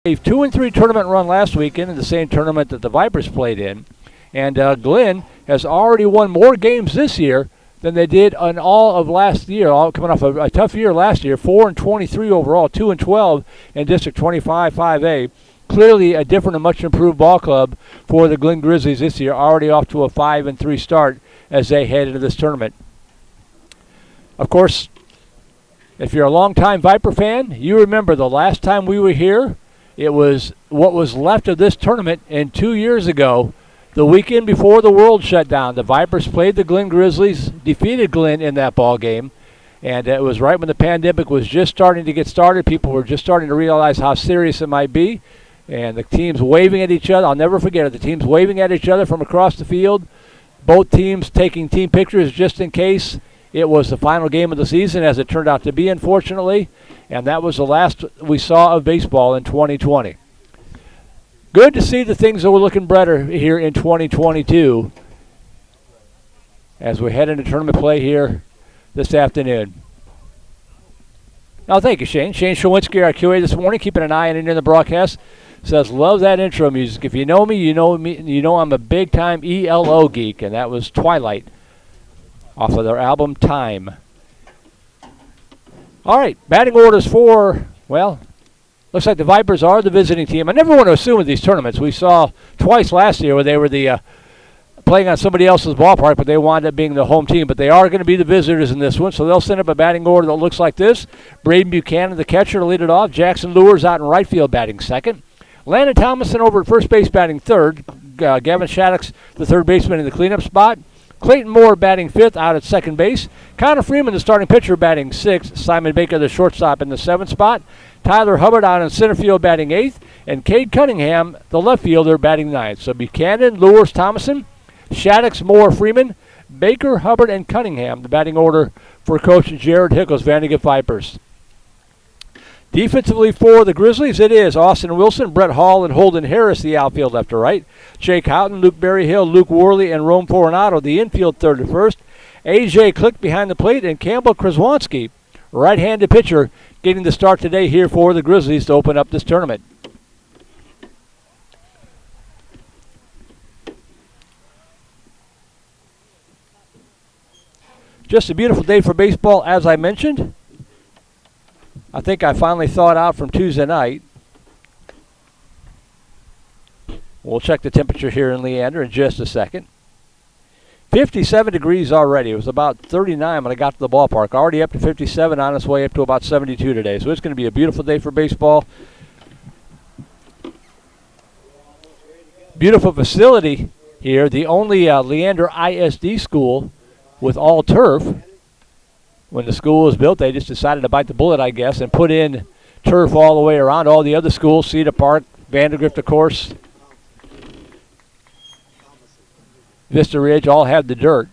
a 2-3 tournament run last weekend in the same tournament that the Vipers played in. And Glenn has already won more games this year than they did on all of last year, all coming off a tough year last year. 4-23 overall, 2-12 in District 25 5A. Clearly a different and much improved ball club for the Glen Grizzlies this year, already off to a 5-3 start as they head into this tournament. Of course, if you're a longtime Viper fan, you remember the last time we were here, it was what was left of this tournament, and 2 years ago, the weekend before the world shut down, the Vipers played the Glen Grizzlies, defeated Glen in that ball game, and it was right when the pandemic was just starting to get started. People were just starting to realize how serious it might be. And the teams waving at each other. I'll never forget it. The teams waving at each other from across the field. Both teams taking team pictures just in case it was the final game of the season, as it turned out to be, unfortunately. And that was the last we saw of baseball in 2020. Good to see the things that were looking better here in 2022 as we head into tournament play here this afternoon. Now, thank you, Shane. Shane Shawinski, our QA this morning, keeping an eye on it in the broadcast. Says, love that intro music. If you know me, you know I'm a big-time ELO geek, and that was Twilight off of their album Time. All right, batting orders for, well, looks like the Vipers are the visiting team. I never want to assume with these tournaments. We saw twice last year where they were playing on somebody else's ballpark, but they wound up being the home team. But they are going to be the visitors in this one, so they'll send up a batting order that looks like this. Braden Buchanan, the catcher, to lead it off. Jackson Lewis out in right field batting second. Landon Thomason over at first base batting third. Gavin Shaddix, the third baseman, in the cleanup spot. Clayton Moore batting fifth out at second base. Connor Freeman, the starting pitcher, batting sixth. Simon Baker, the shortstop, in the seventh spot. Tyler Hubbard out in center field batting eighth. And Cade Cunningham, the left fielder, batting ninth. So Buchanan, Lewis, Thomason, Shaddix, Moore, Freeman, Baker, Hubbard, and Cunningham, the batting order for Coach Jared Hickles, VandeGrift Vipers. Defensively for the Grizzlies, it is Austin Wilson, Brett Hall, and Holden Harris, the outfield left to right. Jake Houghton, Luke Berryhill, Luke Worley, and Rome Coronado, the infield third to first. A.J. Click behind the plate, and Campbell Kraswanski, right-handed pitcher, getting the start today here for the Grizzlies to open up this tournament. Just a beautiful day for baseball, as I mentioned. I think I finally thawed out from Tuesday night. We'll check the temperature here in Leander in just a second. 57 degrees already. It was about 39 when I got to the ballpark. Already up to 57, on its way up to about 72 today. So it's going to be a beautiful day for baseball. Beautiful facility here. The only Leander ISD school with all turf. When the school was built, they just decided to bite the bullet, I guess, and put in turf all the way around. All the other schools, Cedar Park, VandeGrift, of course, Vista Ridge, all had the dirt.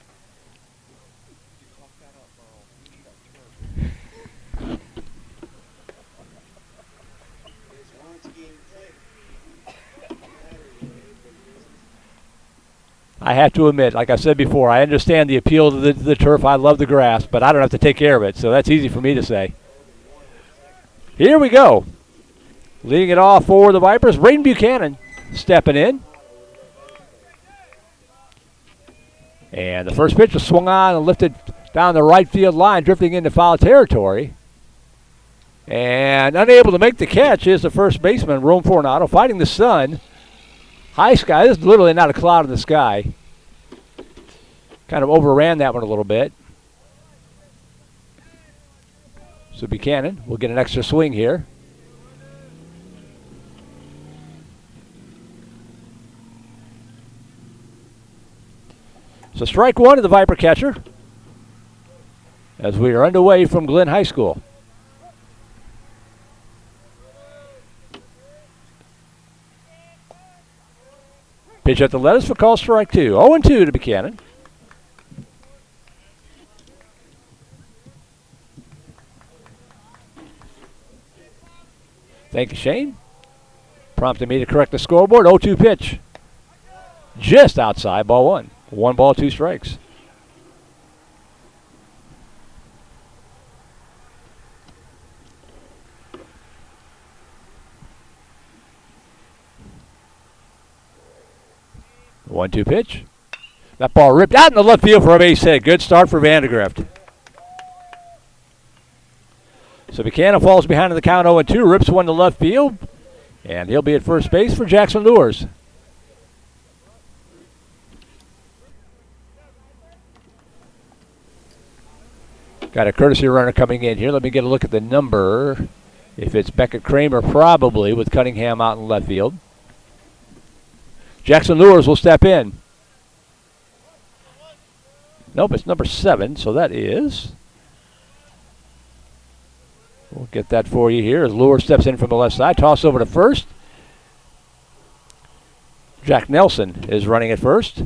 I have to admit, like I said before, I understand the appeal to the turf. I love the grass, but I don't have to take care of it, so that's easy for me to say. Here we go. Leading it off for the Vipers, Braden Buchanan stepping in. And the first pitch was swung on and lifted down the right field line, drifting into foul territory. And unable to make the catch is the first baseman, Rome Coronado, fighting the sun. High sky. This is literally not a cloud in the sky. Kind of overran that one a little bit. So Buchanan will get an extra swing here. So strike one to the Viper catcher as we are underway from Glen High School. Pitch at the lettuce for call strike two. 0-2 to Buchanan. Thank you, Shane. Prompting me to correct the scoreboard. 0-2 pitch. Just outside, ball one. 1 ball, 2 strikes. 1-2 pitch. That ball ripped out in the left field for a base hit. Good start for VANDEGRIFT. So Buchanan falls behind in the count 0-2, rips one to left field, and he'll be at first base for Jackson Lures. Got a courtesy runner coming in here. Let me get a look at the number. If it's Beckett Kramer, probably, with Cunningham out in left field. Jackson Lures will step in. Nope, it's number 7, so that is... We'll get that for you here as Lures steps in from the left side. Toss over to first. Jack Nelson is running at first.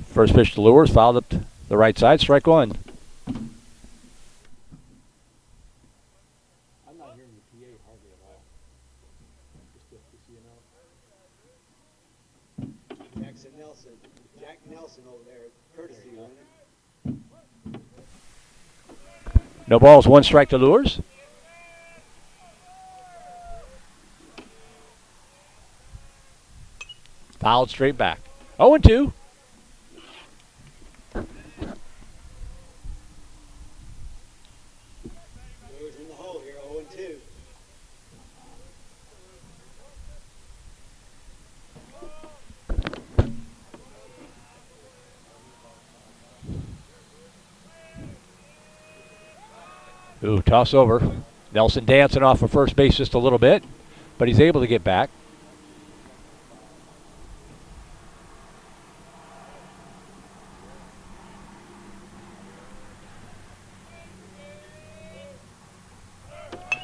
First pitch to Lures, fouled up to the right side, strike one. I'm not hearing the PA hardly at all. Just you know. Jack Nelson over there, courtesy runner. No balls, one strike to Lures. Fouled straight back. 0-2. Ooh, toss over. Nelson dancing off of first base just a little bit, but he's able to get back.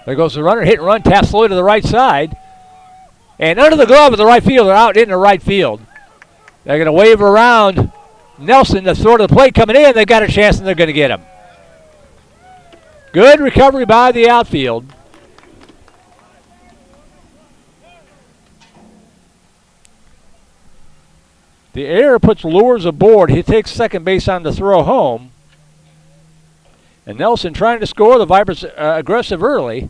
There goes the runner, hit and run, tap slowly to the right side. And under the glove of the right fielder, out in the right field. They're going to wave around Nelson to throw to the plate coming in. They've got a chance and they're going to get him. Good recovery by the outfield. The error puts Lures aboard. He takes second base on the throw home. And Nelson trying to score. The Vipers aggressive early.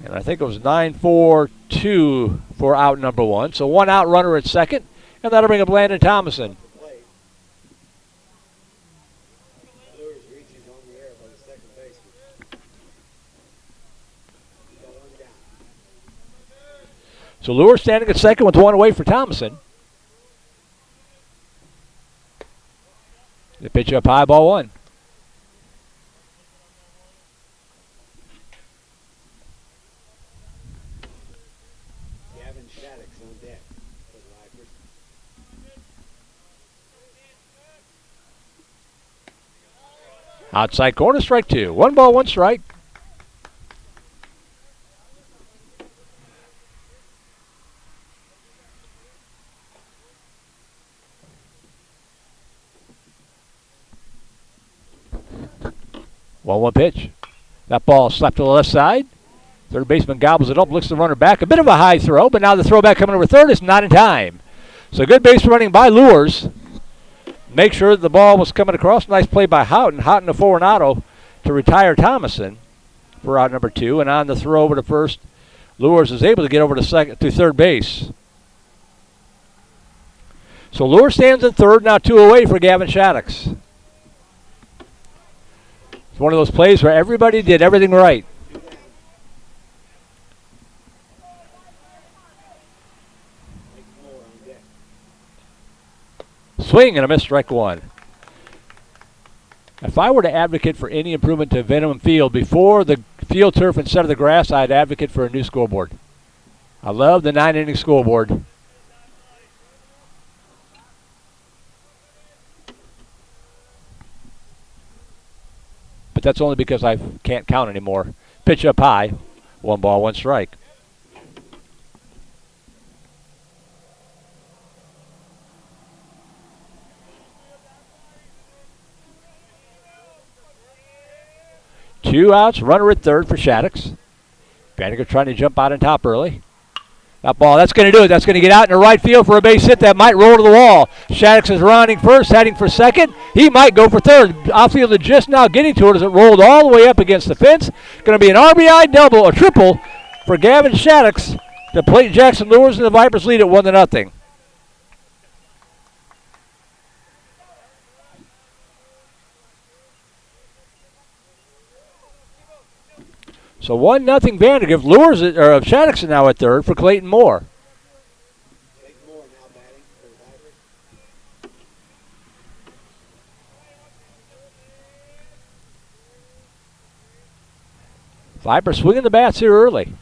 And I think it was 9-4-2 for out number 1. So one out runner at second. And that'll bring up Landon Thomason. So Lures standing at second with one away for Thomason. The pitch up high, ball one. On deck for the Vipers. Outside corner, strike two. 1 ball, 1 strike. One pitch. That ball slapped to the left side. Third baseman gobbles it up, looks the runner back. A bit of a high throw, but now the throwback coming over third is not in time. So good base running by Lures. Make sure that the ball was coming across. Nice play by Houghton. Houghton to Fortunato to retire Thomason for out number 2. And on the throw over to first, Lures is able to get over to third base. So Lures stands at third, now 2 away for Gavin Shaddix. It's one of those plays where everybody did everything right. Swing and a miss, strike one. If I were to advocate for any improvement to Venom Field before the field turf instead of the grass, I'd advocate for a new scoreboard. I love the 9-inning scoreboard. But that's only because I can't count anymore. Pitch up high, 1 ball, 1 strike. Two outs, runner at third for Shaddix. Banniger trying to jump out on top early. That ball, that's going to do it. That's going to get out in the right field for a base hit. That might roll to the wall. Shaddix is rounding first, heading for second. He might go for third. Outfielder just now getting to it as it rolled all the way up against the fence. Going to be an RBI double, or triple, for Gavin Shaddix. The Clayton Jackson Lures and the Vipers lead at 1-0. So 1-0 Vandergrift. Lures it, or Shaddix is now at third for Clayton Moore. Clayton Moore now batting for the Vipers. Vipers swinging the bats here early.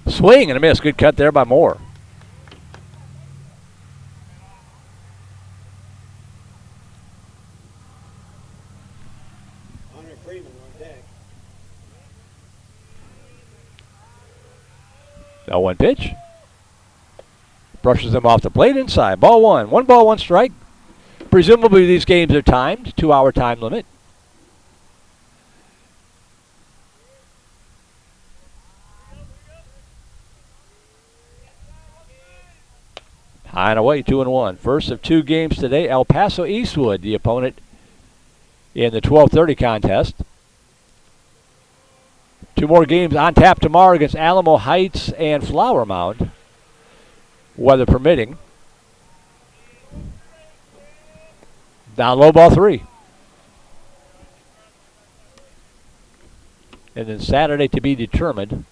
Swing and a miss. Good cut there by Moore. Hunter Freeman on deck. 0-1 pitch. Brushes them off the plate inside. Ball one. 1 ball, 1 strike. Presumably these games are timed. 2-hour time limit. High and away, 2-1. First of 2 games today. El Paso Eastwood, the opponent in the 12:30 contest. 2 more games on tap tomorrow against Alamo Heights and Flower Mound, weather permitting. Down low, ball 3. And then Saturday to be determined.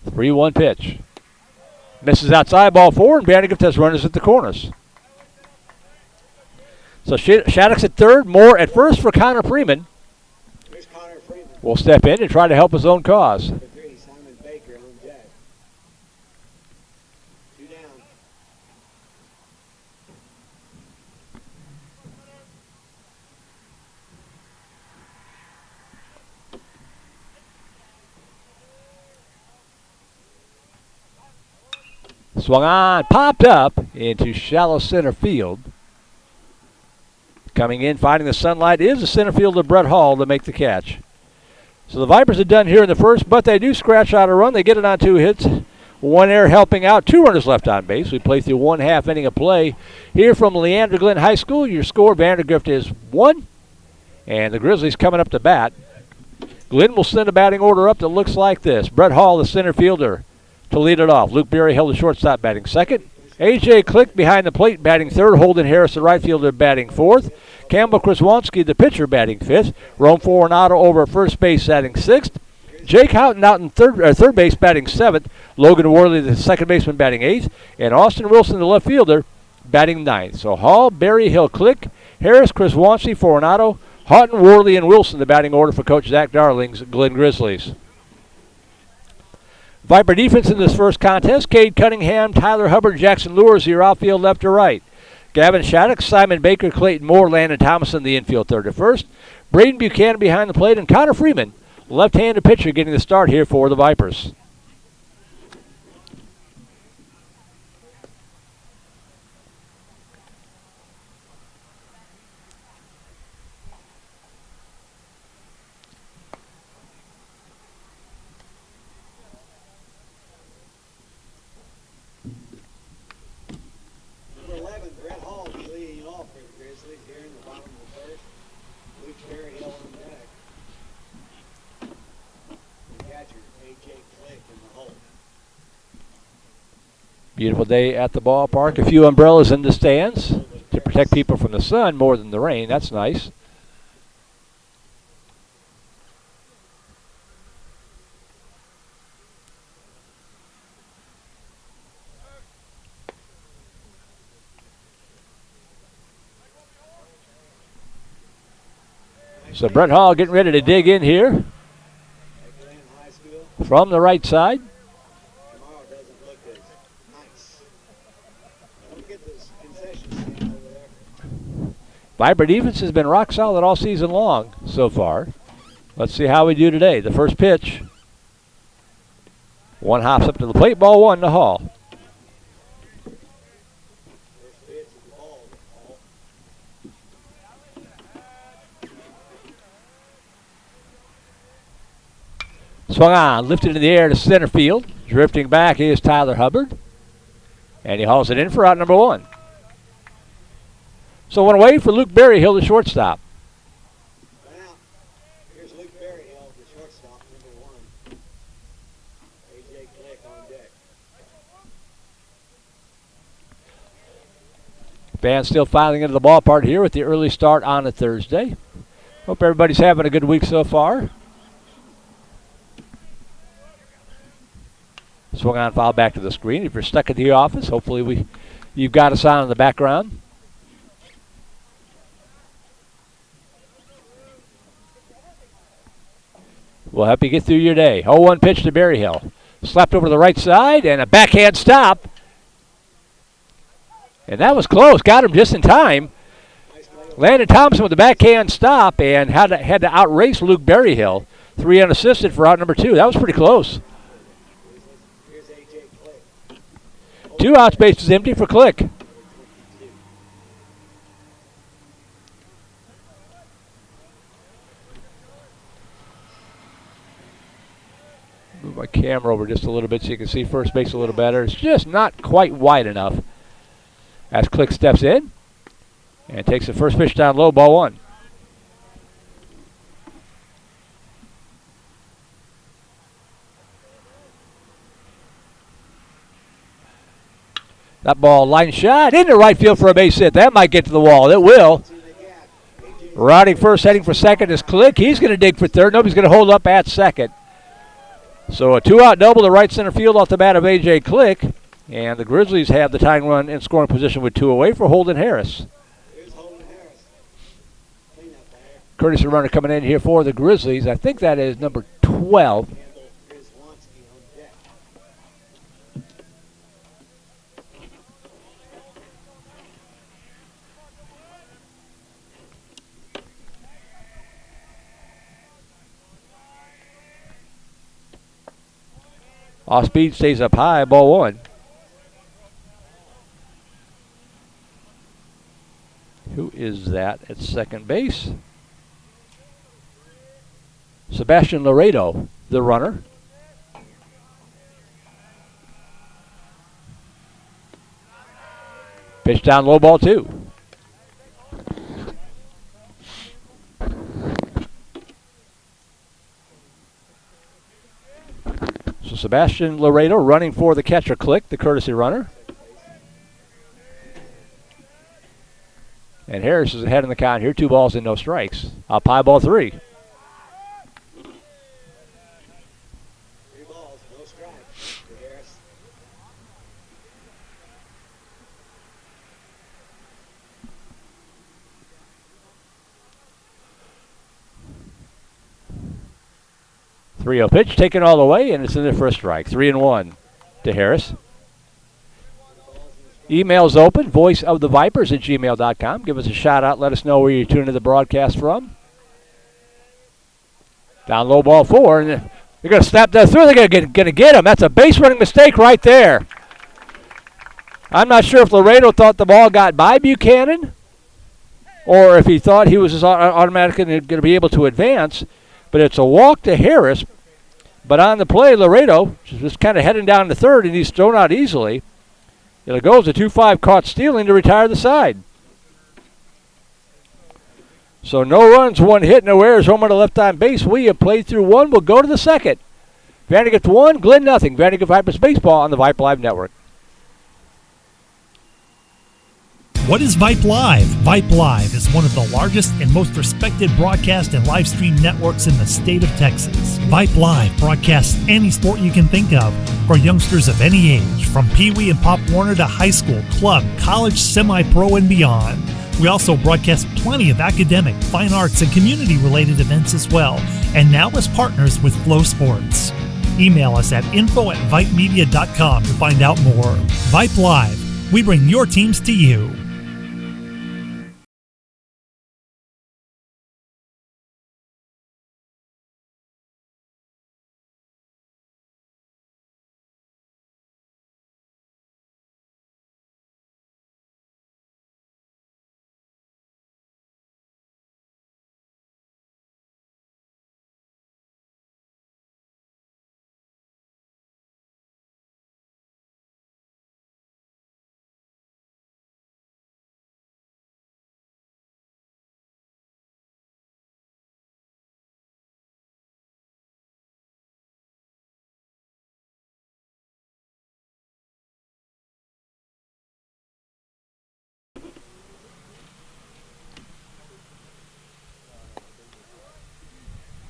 Three one pitch. Misses outside, ball 4, and Vandergrift has runners at the corners. So Shaddix at third, Moore at first for Connor Freeman. Here's Connor Freeman. Will step in and try to help his own cause. Number 3, Simon Baker on deck. 2 down. Swung on, popped up into shallow center field. Coming in, finding the sunlight, is the center fielder Brett Hall to make the catch. So the Vipers are done here in the first, but they do scratch out a run. They get it on 2 hits. 1 error helping out, 2 runners left on base. We play through 1/2 inning of play here from Leander Glen High School. Your score, Vandergrift is 1, and the Grizzlies coming up to bat. Glenn will send a batting order up that looks like this. Brett Hall, the center fielder, to lead it off. Luke Berry held the shortstop, batting second. A.J. Click behind the plate, batting third. Holden Harris, the right fielder, batting fourth. Campbell Kraswanski, the pitcher, batting fifth. Rome Forenato over at first base, batting sixth. Jake Houghton out in third base, batting seventh. Logan Worley, the second baseman, batting eighth. And Austin Wilson, the left fielder, batting ninth. So Hall, Berry, Hill, Click, Harris, Kraswanski, Forenato, Houghton, Worley, and Wilson, the batting order for Coach Zach Darling's Glen Grizzlies. Viper defense in this first contest: Cade Cunningham, Tyler Hubbard, Jackson Lures, your outfield left to right. Gavin Shaddix, Simon Baker, Clayton Moore, Landon Thomason, the infield third to first. Braden Buchanan behind the plate, and Connor Freeman, left-handed pitcher, getting the start here for the Vipers. Beautiful day at the ballpark. A few umbrellas in the stands to protect people from the sun more than the rain. That's nice. So Brett Hall getting ready to dig in here from the right side. Viper defense has been rock solid all season long so far. Let's see how we do today. The first pitch. One hops up to the plate, ball 1 to Hall. Swung on, lifted in the air to center field. Drifting back is Tyler Hubbard. And he hauls it in for out number 1. So one away for Luke Berryhill, the shortstop. Well, here's Luke Berryhill, the shortstop, number 1. A.J. Click on deck. Fans still filing into the ballpark here with the early start on a Thursday. Hope everybody's having a good week so far. Swung on, foul back to the screen. If you're stuck at the office, hopefully you've got us on in the background. We'll help you get through your day. 0-1 pitch to Berryhill. Slapped over to the right side and a backhand stop. And that was close. Got him just in time. Landon Thompson with the backhand stop and had to outrace Luke Berryhill. 3 unassisted for out number 2. That was pretty close. Here's A.J. Click. 2 outs, bases empty for Click. Move my camera over just a little bit so you can see first base a little better. It's just not quite wide enough. As Click steps in and takes the first pitch down low, ball 1. That ball line shot into right field for a base hit. That might get to the wall. It will. Riding first, heading for second is Click. He's going to dig for third. Nobody's going to hold up at second. So a 2-out double to right center field off the bat of A.J. Click. And the Grizzlies have the tying run in scoring position with 2 away for Holden Harris. Here's Holden Harris. Clean up there. Courtesy runner coming in here for the Grizzlies. I think that is number 12. Here's Wonsky on deck. Off speed stays up high, ball 1. Who is that at second base? Sebastian Laredo, the runner. Pitch down low, ball 2. So Sebastian Laredo running for the catcher Click, the courtesy runner. And Harris is ahead in the count here. 2 balls and no strikes. Up high, ball 3. 3 balls, no strikes for Harris. .30 pitch taken all the way, and it's in there for a strike. 3-1 to Harris. Email's open, voiceofthevipers@gmail.com. Give us a shout out. Let us know where you're tuning the broadcast from. Down low, ball 4. And they're going to snap that through. They're going to get him. That's a base running mistake right there. I'm not sure if Laredo thought the ball got by Buchanan or if he thought he was just automatically going to be able to advance. But it's a walk to Harris. But on the play, Laredo just kind of heading down to third, and he's thrown out easily. It goes a 2-5 caught stealing to retire the side. So no runs, 1 hit, no errors, home on the left on base. We have played through 1. We'll go to the second. Vandegrift 1, Glenn nothing. Vandegrift Vipers baseball on the Vype Live Network. What is Vype Live? Vype Live is one of the largest and most respected broadcast and live stream networks in the state of Texas. Vype Live broadcasts any sport you can think of for youngsters of any age, from Pee Wee and Pop Warner to high school, club, college, semi-pro, and beyond. We also broadcast plenty of academic, fine arts, and community-related events as well, and now as partners with Flow Sports. Email us at info@vypemedia.com to find out more. Vype Live. We bring your teams to you.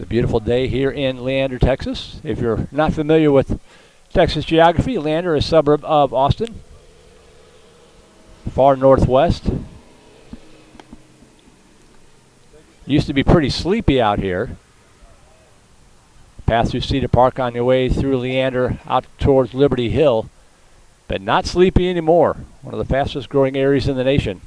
a beautiful day here in Leander, Texas. If you're not familiar with Texas geography, Leander is a suburb of Austin, far northwest. Used to be pretty sleepy out here. Pass through Cedar Park on your way through Leander out towards Liberty Hill, but not sleepy anymore. One of the fastest growing areas in the nation.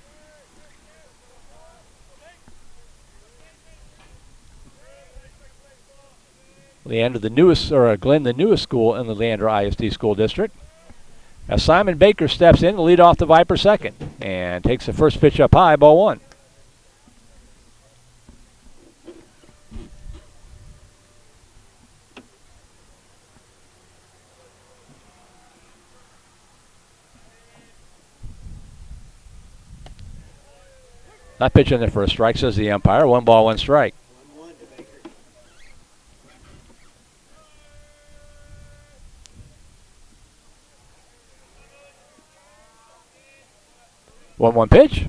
Leander, the newest, or Glenn, the newest school in the Leander ISD school district. As Simon Baker steps in to lead off the Viper second and takes the first pitch up high, ball one. Not pitching there for a strike, says the umpire. 1 ball, 1 strike. 1-1 to Baker. 1-1 pitch.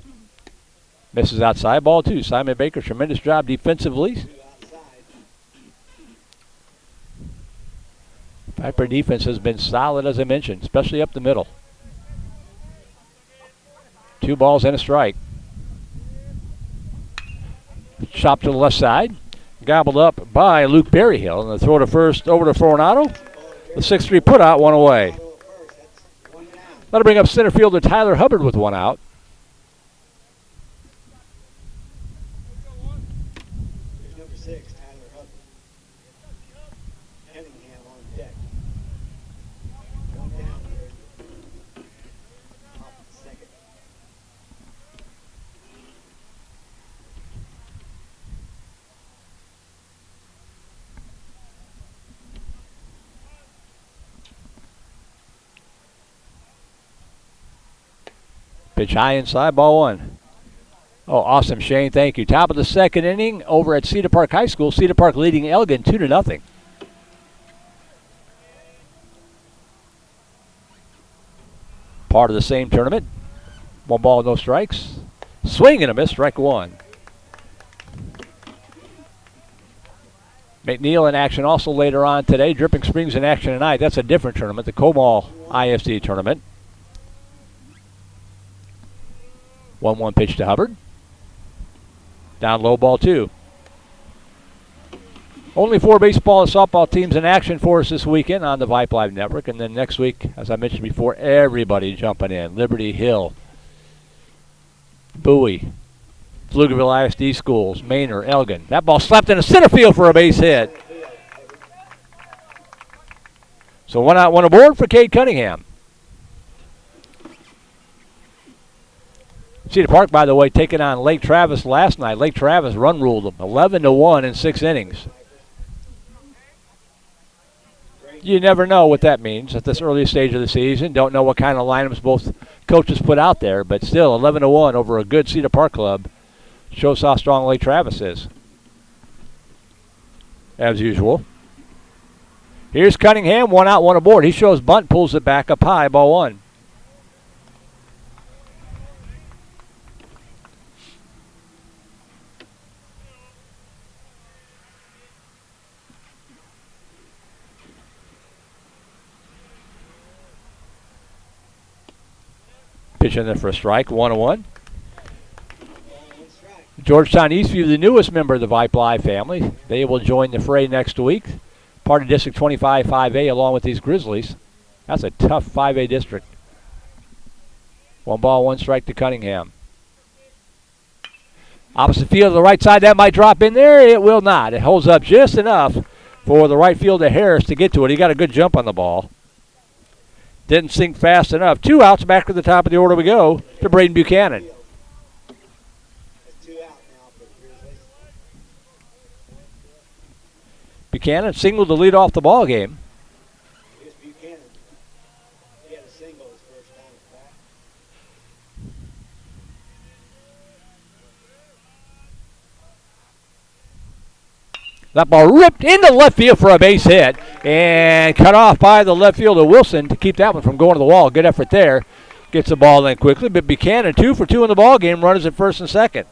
Misses outside, ball 2. Simon Baker, tremendous job defensively. 2 outside. Viper defense has been solid, as I mentioned, especially up the middle. 2 balls and a strike. Chop to the left side. Gobbled up by Luke Berryhill. And the throw to first over to Florinado. The 6-3 put out, 1 away. Auto at first. That's 1 down. That'll bring up center fielder Tyler Hubbard with 1 out. Here's number 6, Tyler Hubbard. Cunningham on deck. 1 down here. Top of the second. Pitch high inside, ball 1. Oh, awesome, Shane. Thank you. Top of the second inning over at Cedar Park High School. Cedar Park leading Elgin 2-0. Part of the same tournament. 1 ball, no strikes. Swing and a miss, strike 1. McNeil in action also later on today. Dripping Springs in action tonight. That's a different tournament, the Comal ISD tournament. 1-1 pitch to Hubbard. Down low, ball 2. Only 4 baseball and softball teams in action for us this weekend on the Vype Live Network. And then next week, as I mentioned before, everybody jumping in. Liberty Hill, Bowie, Pflugerville ISD schools, Manor, Elgin. That ball slapped into center field for a base hit. So 1 out, 1 aboard for Cade Cunningham. Cedar Park, by the way, taking on Lake Travis last night. Lake Travis run ruled them 11-1 in 6 innings. You never know what that means at this early stage of the season. Don't know what kind of lineups both coaches put out there, but still 11-1 over a good Cedar Park club shows how strong Lake Travis is. As usual. Here's Cunningham, 1 out, 1 aboard. He shows bunt, pulls it back up high, ball 1. Pitch in there for a strike, 1-1. Georgetown Eastview, the newest member of the Vype Live family. They will join the fray next week. Part of District 25 5A along with these Grizzlies. That's a tough 5A district. 1 ball, 1 strike to Cunningham. Opposite field to the right side, that might drop in there. It will not. It holds up just enough for the right fielder Harris to get to it. He got a good jump on the ball. Didn't sink fast enough. 2 outs, back to the top of the order we go to Braden Buchanan. That's 2 out now for the Grizzlies. Buchanan singled to lead off the ball game. Here's Buchanan. He had a single his first time at bat. That ball ripped into left field for a base hit and cut off by the left fielder Wilson to keep that one from going to the wall. Good effort there. Gets the ball in quickly, but Buchanan 2 for 2 in the ball game. Runners at first and second.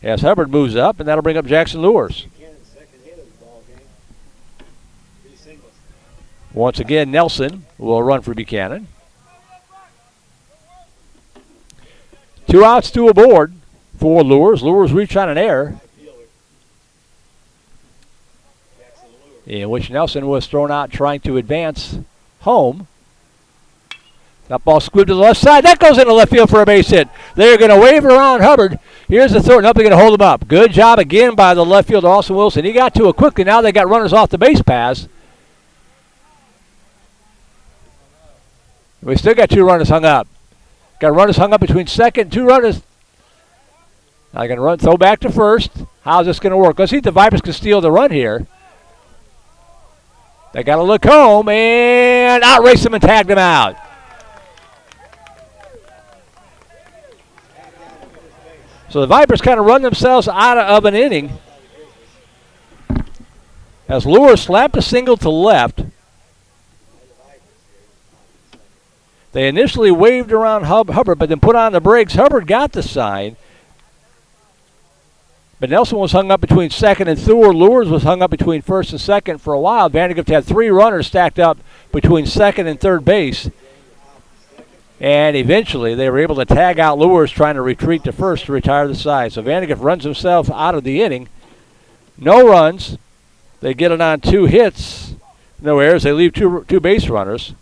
as Hubbard moves up, and that'll bring up Jackson Lures. Buchanan's second hit of the ball game. 2 singles. Once again, Nelson will run for Buchanan. 2 outs, 2 aboard for Lures. Lures reach on an error, Right fielder. Jackson Lure. in which Nelson was thrown out trying to advance home. That ball squibbled to the left side. That goes into left field for a base hit. They're going to wave around Hubbard. Here's the throw. Nope, they're going to hold him up. Good job again by the left fielder, Austin Wilson. He got to it quickly. Now they got runners off the base paths. We still got 2 runners hung up. Got runners hung up between second, 2 runners. Now they're going to throw back to first. How's this going to work? Let's see if the Vipers can steal the run here. They got to look home and outrace him and tag them out. So the Vipers kind of run themselves out of an inning as Lures slapped a single to left. They initially waved around Hubbard, but then put on the brakes. Hubbard got the sign. But Nelson was hung up between second and third. Lures was hung up between first and second for a while. VANDEGRIFT had 3 runners stacked up between second and third base. And eventually they were able to tag out Lures trying to retreat to first to retire the side. So VANDEGRIFT runs himself out of the inning. No runs. They get it on 2 hits. No errors. They leave two base runners.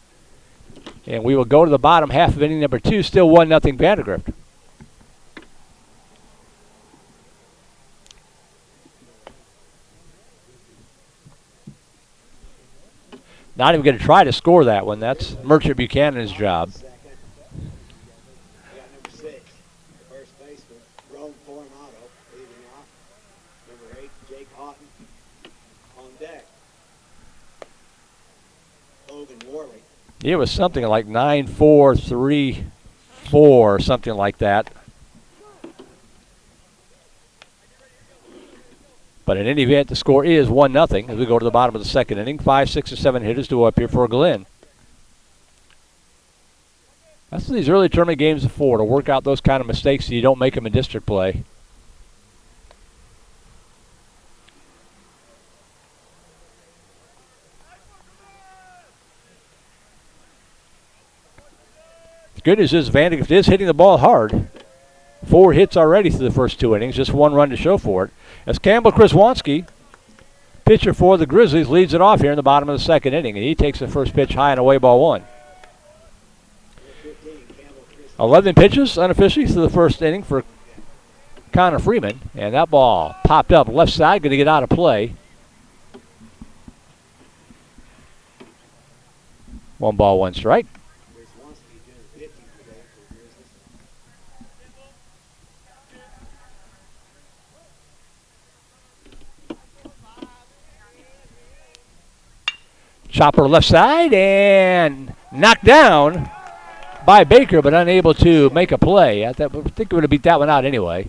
And we will go to the bottom half of inning number 2. Still 1-0 VANDEGRIFT. Not even going to try to score that one. That's Merchant Buchanan's job. Second. We got number 6, the first baseman, Rome Coronado, leading off. Number 8, Jake Houghton on deck. Logan Worley. It was something like 9-4, 3-4, something like that. But in any event, the score is 1-0 as we go to the bottom of the second inning. 5, 6, or 7 hitters to up here for Glenn. That's what these early tournament games are for, to work out those kind of mistakes so you don't make them in district play. The good news is VANDEGRIFT is hitting the ball hard. 4 hits already through the first 2 innings, just 1 run to show for it. As Campbell Kraswanski, pitcher for the Grizzlies, leads it off here in the bottom of the second inning, and he takes the first pitch high and away, ball 1. 11 pitches unofficially through the first inning for Connor Freeman, and that ball popped up left side, going to get out of play. 1 ball, 1 strike. Chopper left side and knocked down by Baker, but unable to make a play. I think we would have beat that one out anyway.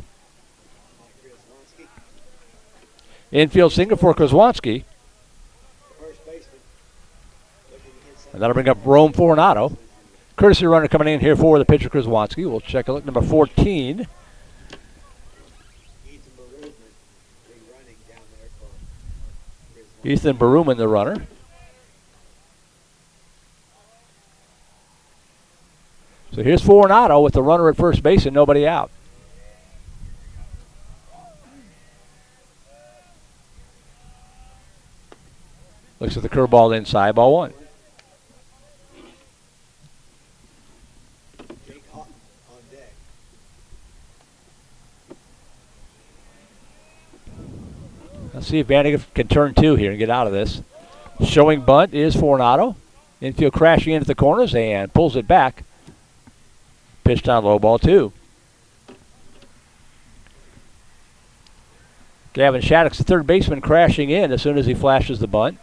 Infield single for Kraswanski. And that'll bring up Rome Coronado. Courtesy runner coming in here for the pitcher Kraswanski. We'll check a look, number 14. Ethan Baruman, the runner. So here's Coronado with the runner at first base and nobody out. Looks at the curveball inside, ball 1. Jake Houghton on deck. Let's see if VANDEGRIFT can turn 2 here and get out of this. Showing bunt is Coronado. Infield crashing into the corners and pulls it back. Pitched on low, ball 2. Gavin Shattuck's the third baseman crashing in as soon as he flashes the bunt.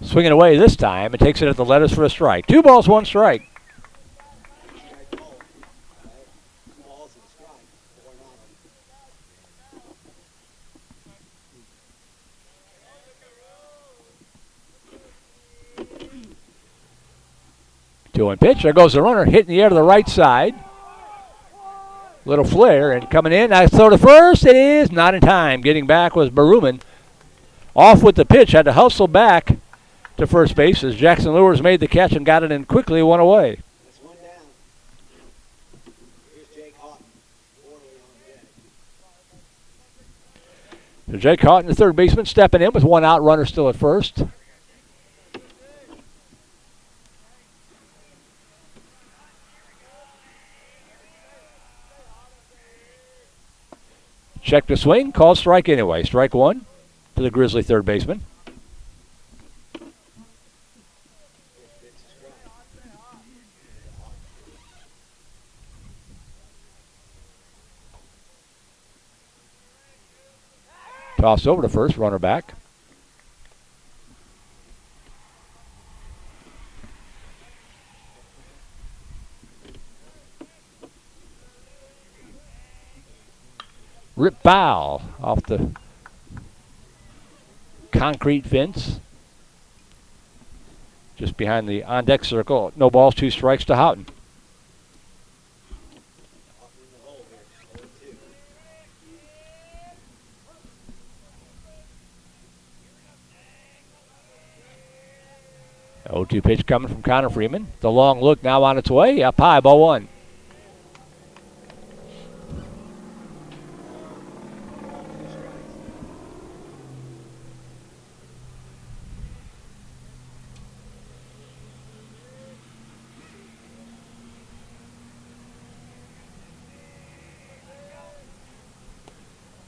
Swinging away this time, it takes it at the letters for a strike. 2 balls, 1 strike. 2-1 pitch. There goes the runner, hitting the air to the right side. Little flare and coming in. Nice throw to first. It is not in time. Getting back was Baruman. Off with the pitch. Had to hustle back to first base as Jackson Lewis made the catch and got it in quickly. One away. That's one down. Here's Jake Houghton. Orderly on deck. So Jake Houghton, the third baseman, stepping in with one out. Runner still at first. Check the swing. Called strike anyway. Strike one to the Grizzly third baseman. Toss over to first. Runner back. Rip foul off the concrete fence. Just behind the on-deck circle. No balls, 2 strikes to Houghton. The 0-2 pitch coming from Connor Freeman. The long look now on its way. Up high, ball one.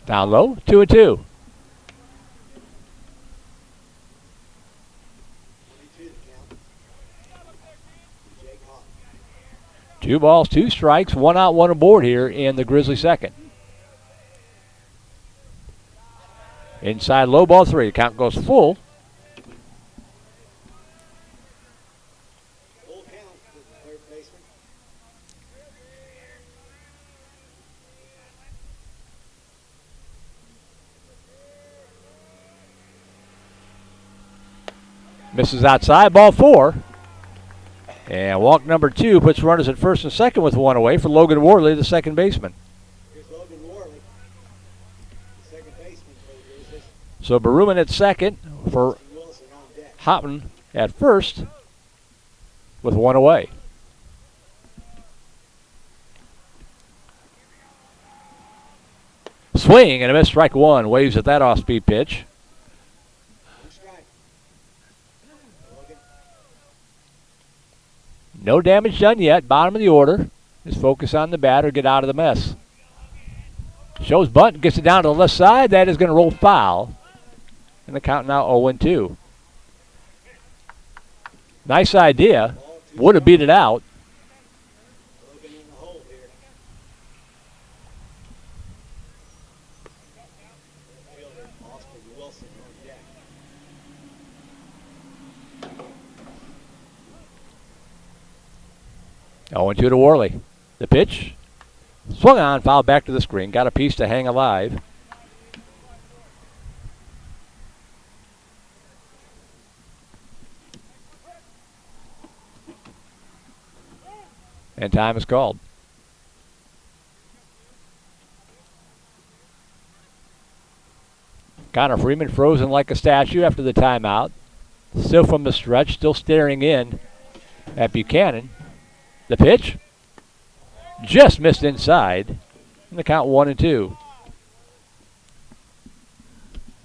Down low, 2-2. Two balls, 2 strikes, 1 out, 1 aboard here in the Grizzly second. Inside low, ball 3. Count goes full. Full count for the third baseman. Misses outside, ball 4. And walk number 2 puts runners at first and second with 1 away for Logan Worley, the second baseman. Here's Logan Worley, the second baseman for the Grizzlies. So Baruman at second for Wilson on deck. Houghton at first with 1 away. Swing and a miss, strike 1. Waves at that off-speed pitch. No damage done yet. Bottom of the order. Just focus on the batter. Get out of the mess. Shows bunt. Gets it down to the left side. That is going to roll foul. And the count now 0-2. Nice idea. Would have beat it out. Logan in the hole here. Fielder Austin Wilson on deck. 0-2 to Worley. The pitch. Swung on, foul back to the screen. Got a piece to hang alive. And time is called. Connor Freeman frozen like a statue after the timeout. Still from the stretch, still staring in at Buchanan. The pitch just missed inside. And the count 1-2.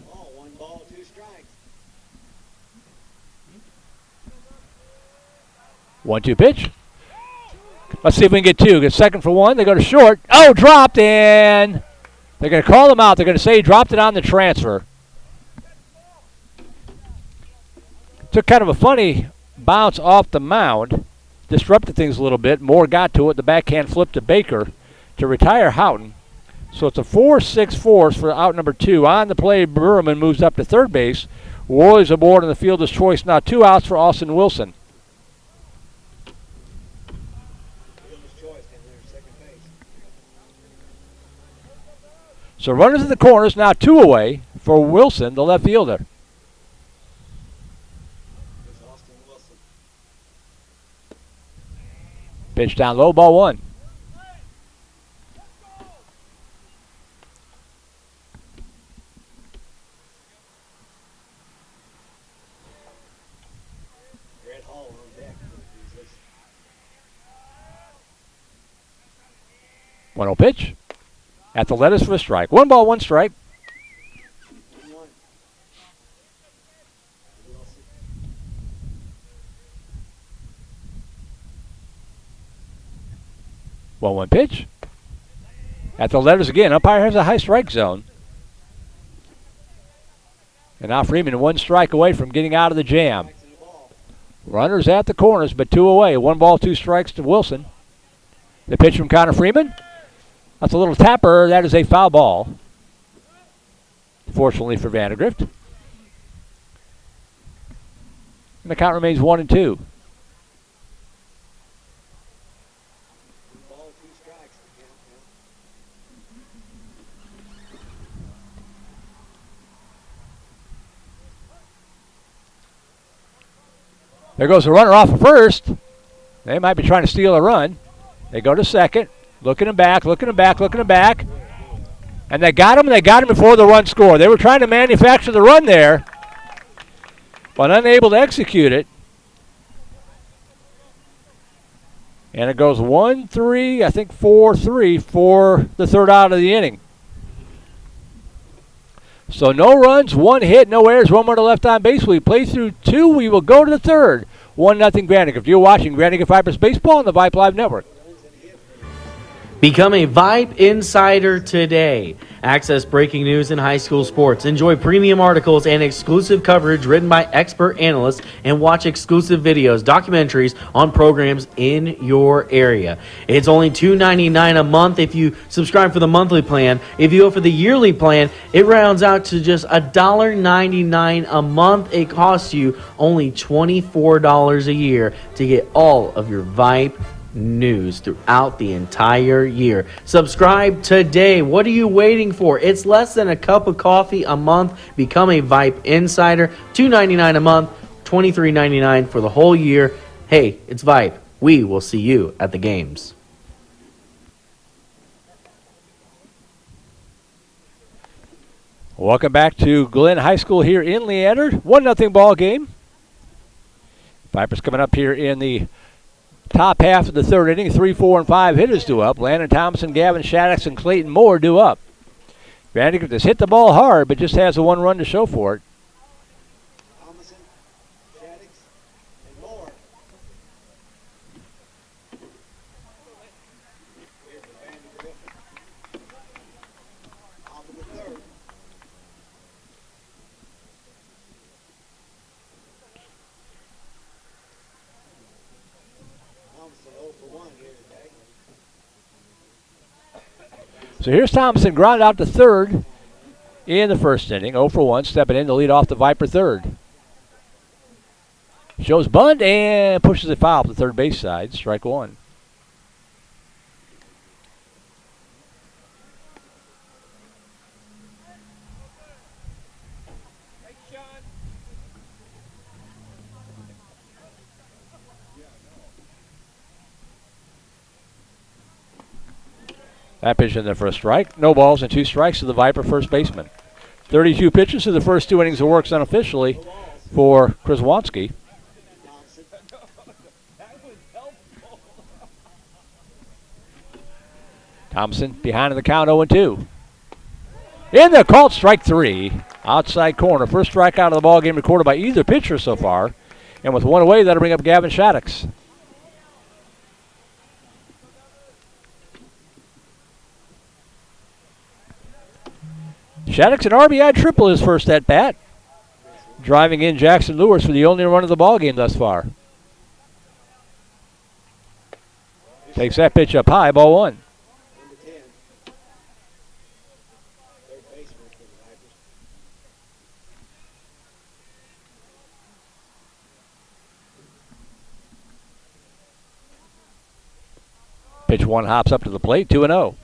Oh, 1 ball, 2 strikes. 1-2 pitch. Let's see if we can get 2. Get second for 1. They go to short. Oh, dropped, and they're going to call him out. They're going to say he dropped it on the transfer. Took kind of a funny bounce off the mound. Disrupted things a little bit. Moore got to it. The backhand flipped to Baker to retire Houghton. So it's a 4-6 force for out number 2. On the play, Burman moves up to third base. Worley's aboard in the fielder's choice. Now 2 outs for Austin Wilson. Fielder's choice down there, second base. So runners in the corners, now 2 away for Wilson, the left fielder. Here's Austin Wilson. Pitch down low, ball one. Red Hall on deck. 1-0 pitch. At the lettuce for a strike. 1 ball, 1 strike. 1-1. 1-1 pitch. At the letters again. Umpire has a high strike zone. And now Freeman 1 strike away from getting out of the jam. Runners at the corners, but 2 away. 1 ball, 2 strikes to Wilson. The pitch from Connor Freeman. That's a little tapper. That is a foul ball. Fortunately for VANDEGRIFT. And the count remains 1-2. Ball, 2 strikes. There goes the runner off of first. They might be trying to steal a run. They go to second. Looking him back, looking him back, looking him back. And they got him, and they got him before the run scored. They were trying to manufacture the run there, but unable to execute it. And it goes 1-3, I think 4-3 for the third out of the inning. So no runs, 1 hit, no errors, 1 more to left on base. We play through 2. We will go to the third. 1-0 VANDEGRIFT. You're watching VANDEGRIFT Vipers Baseball on the Vype Live Network. Become a Vype Insider today. Access breaking news in high school sports. Enjoy premium articles and exclusive coverage written by expert analysts, and watch exclusive videos, documentaries on programs in your area. It's only $2.99 a month if you subscribe for the monthly plan. If you go for the yearly plan, it rounds out to just $1.99 a month. It costs you only $24 a year to get all of your Vype news throughout the entire year. Subscribe today. What are you waiting for? It's less than a cup of coffee a month. Become a Vype Insider. $2.99 a month, $23.99 for the whole year. Hey, it's Vype. We will see you at the games. Welcome back to Glenn High School here in Leander. 1-0 ball game. Vipers coming up here in the top half of the third inning. 3, 4, and 5 hitters due up. Landon Thompson, Gavin Shaddix, and Clayton Moore due up. VANDEGRIFT has hit the ball hard, but just has a 1 run to show for it. Thomason, Shaddix, and Moore. Here's the VANDEGRIFT. Off of the third. Thomason 0 for 1 here today. So here's Thompson, ground out to third in the first inning. 0 for 1, stepping in to lead off the Viper third. Shows bunt and pushes it foul up the third base side. Strike 1. That pitch in there for a strike. No balls and 2 strikes to the Viper first baseman. 32 pitches to the first 2 innings of works unofficially for Kraswanski. Thompson behind in the count, 0-2. In the called strike 3. Outside corner. First strikeout of the ball game recorded by either pitcher so far. And with 1 away, that'll bring up Gavin Shaddix. Shaddix an RBI triple his first at bat, driving in Jackson Lewis for the only run of the ball game thus far. Takes that pitch up high, ball 1. Number 10. Third baseman for the Vipers. Pitch 1 hops up to the plate, 2-0.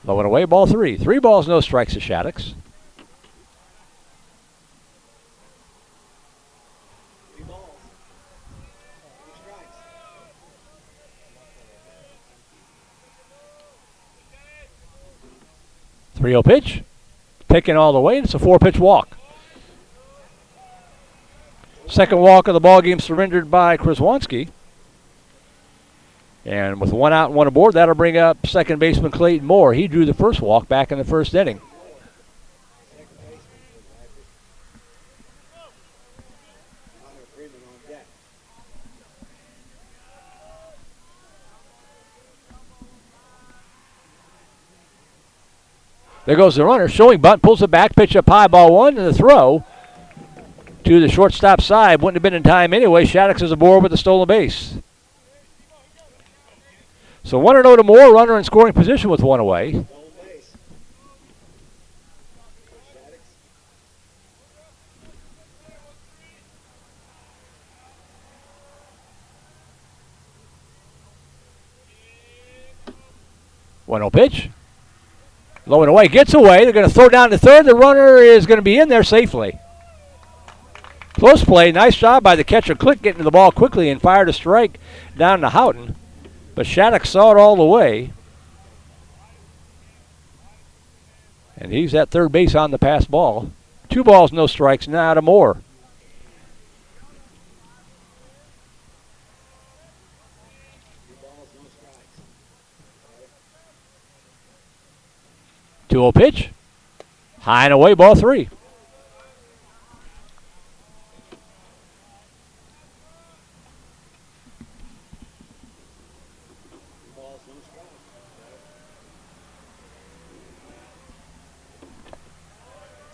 Low and away, ball 3. 3 balls, no strikes to Shaddix. 3 balls. 3 strikes. 3-0 pitch. Taken all the way, and it's a 4-pitch walk. Second walk of the ball game surrendered by Kraswanski. And with 1 out and 1 aboard, that'll bring up second baseman Clayton Moore. He drew the first walk back in the first inning. Second baseman for the Vipers. Connor Freeman on deck. There goes the runner. Showing bunt, pulls it back, pitch up high, ball 1, and the throw to the shortstop side. Wouldn't have been in time anyway. Shaddix is aboard with the stolen base. So 1-0 to Moore, runner in scoring position with 1 away. Stolen base. Shaddix. One 0 pitch. Low and away, gets away. They're going to throw down to third. The runner is going to be in there safely. Close play. Nice job by the catcher. Click getting to the ball quickly and fired a strike down to Houghton. But Shaddix saw it all the way. And he's at third base on the pass ball. 2 balls, no strikes now to Moore. Two 2-0 pitch. High and away, ball 3.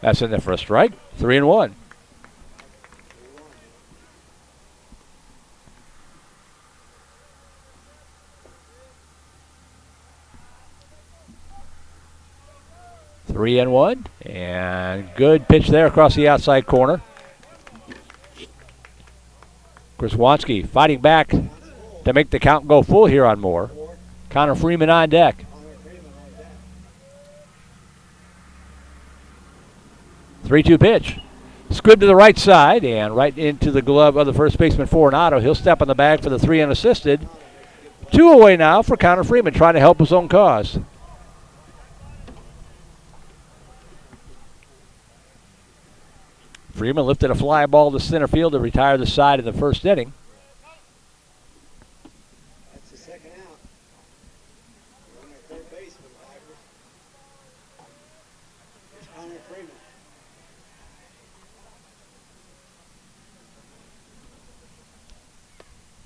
That's in there for a strike. 3-1. Three and 1, and good pitch there across the outside corner. Kraswanski fighting back to make the count go full here on Moore. Connor Freeman on deck. 3-2 pitch. Squib to the right side and right into the glove of the first baseman Fortunato. He'll step on the bag for the 3 unassisted. 2 away now for Connor Freeman, trying to help his own cause. Freeman lifted a fly ball to center field to retire the side in the first inning. That's the second out. Runner at third base for the Vipers. Here's Connor Freeman.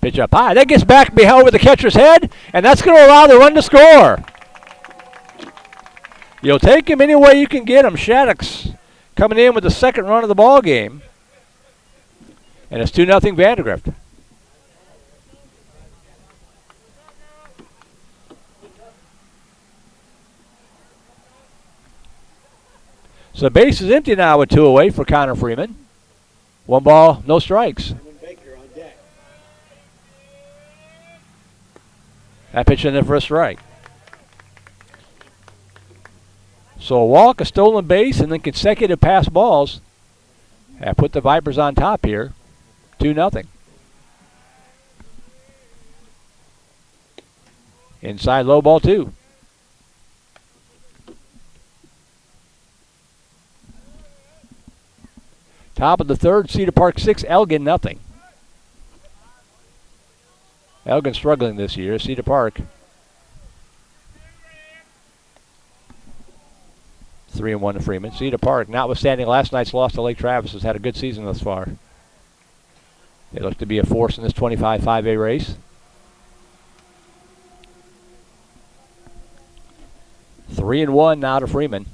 Pitch up high. That gets back behind over the catcher's head, and that's going to allow the run to score. You'll take him any way you can get him. Shaddix coming in with the second run of the ball game. And it's 2-0 Vandegrift. So base is empty now with 2 away for Connor Freeman. 1 ball, no strikes. Baker on deck. That pitch in there for a strike. So a walk, a stolen base, and then consecutive pass balls have put the Vipers on top here, 2-0. Inside low, ball 2. Top of the third, Cedar Park 6, Elgin nothing. Elgin struggling this year, Cedar Park 3-1 to Freeman. Cedar Park, notwithstanding last night's loss to Lake Travis, has had a good season thus far. They look to be a force in this 25 5A race. Three and 1 now to Freeman.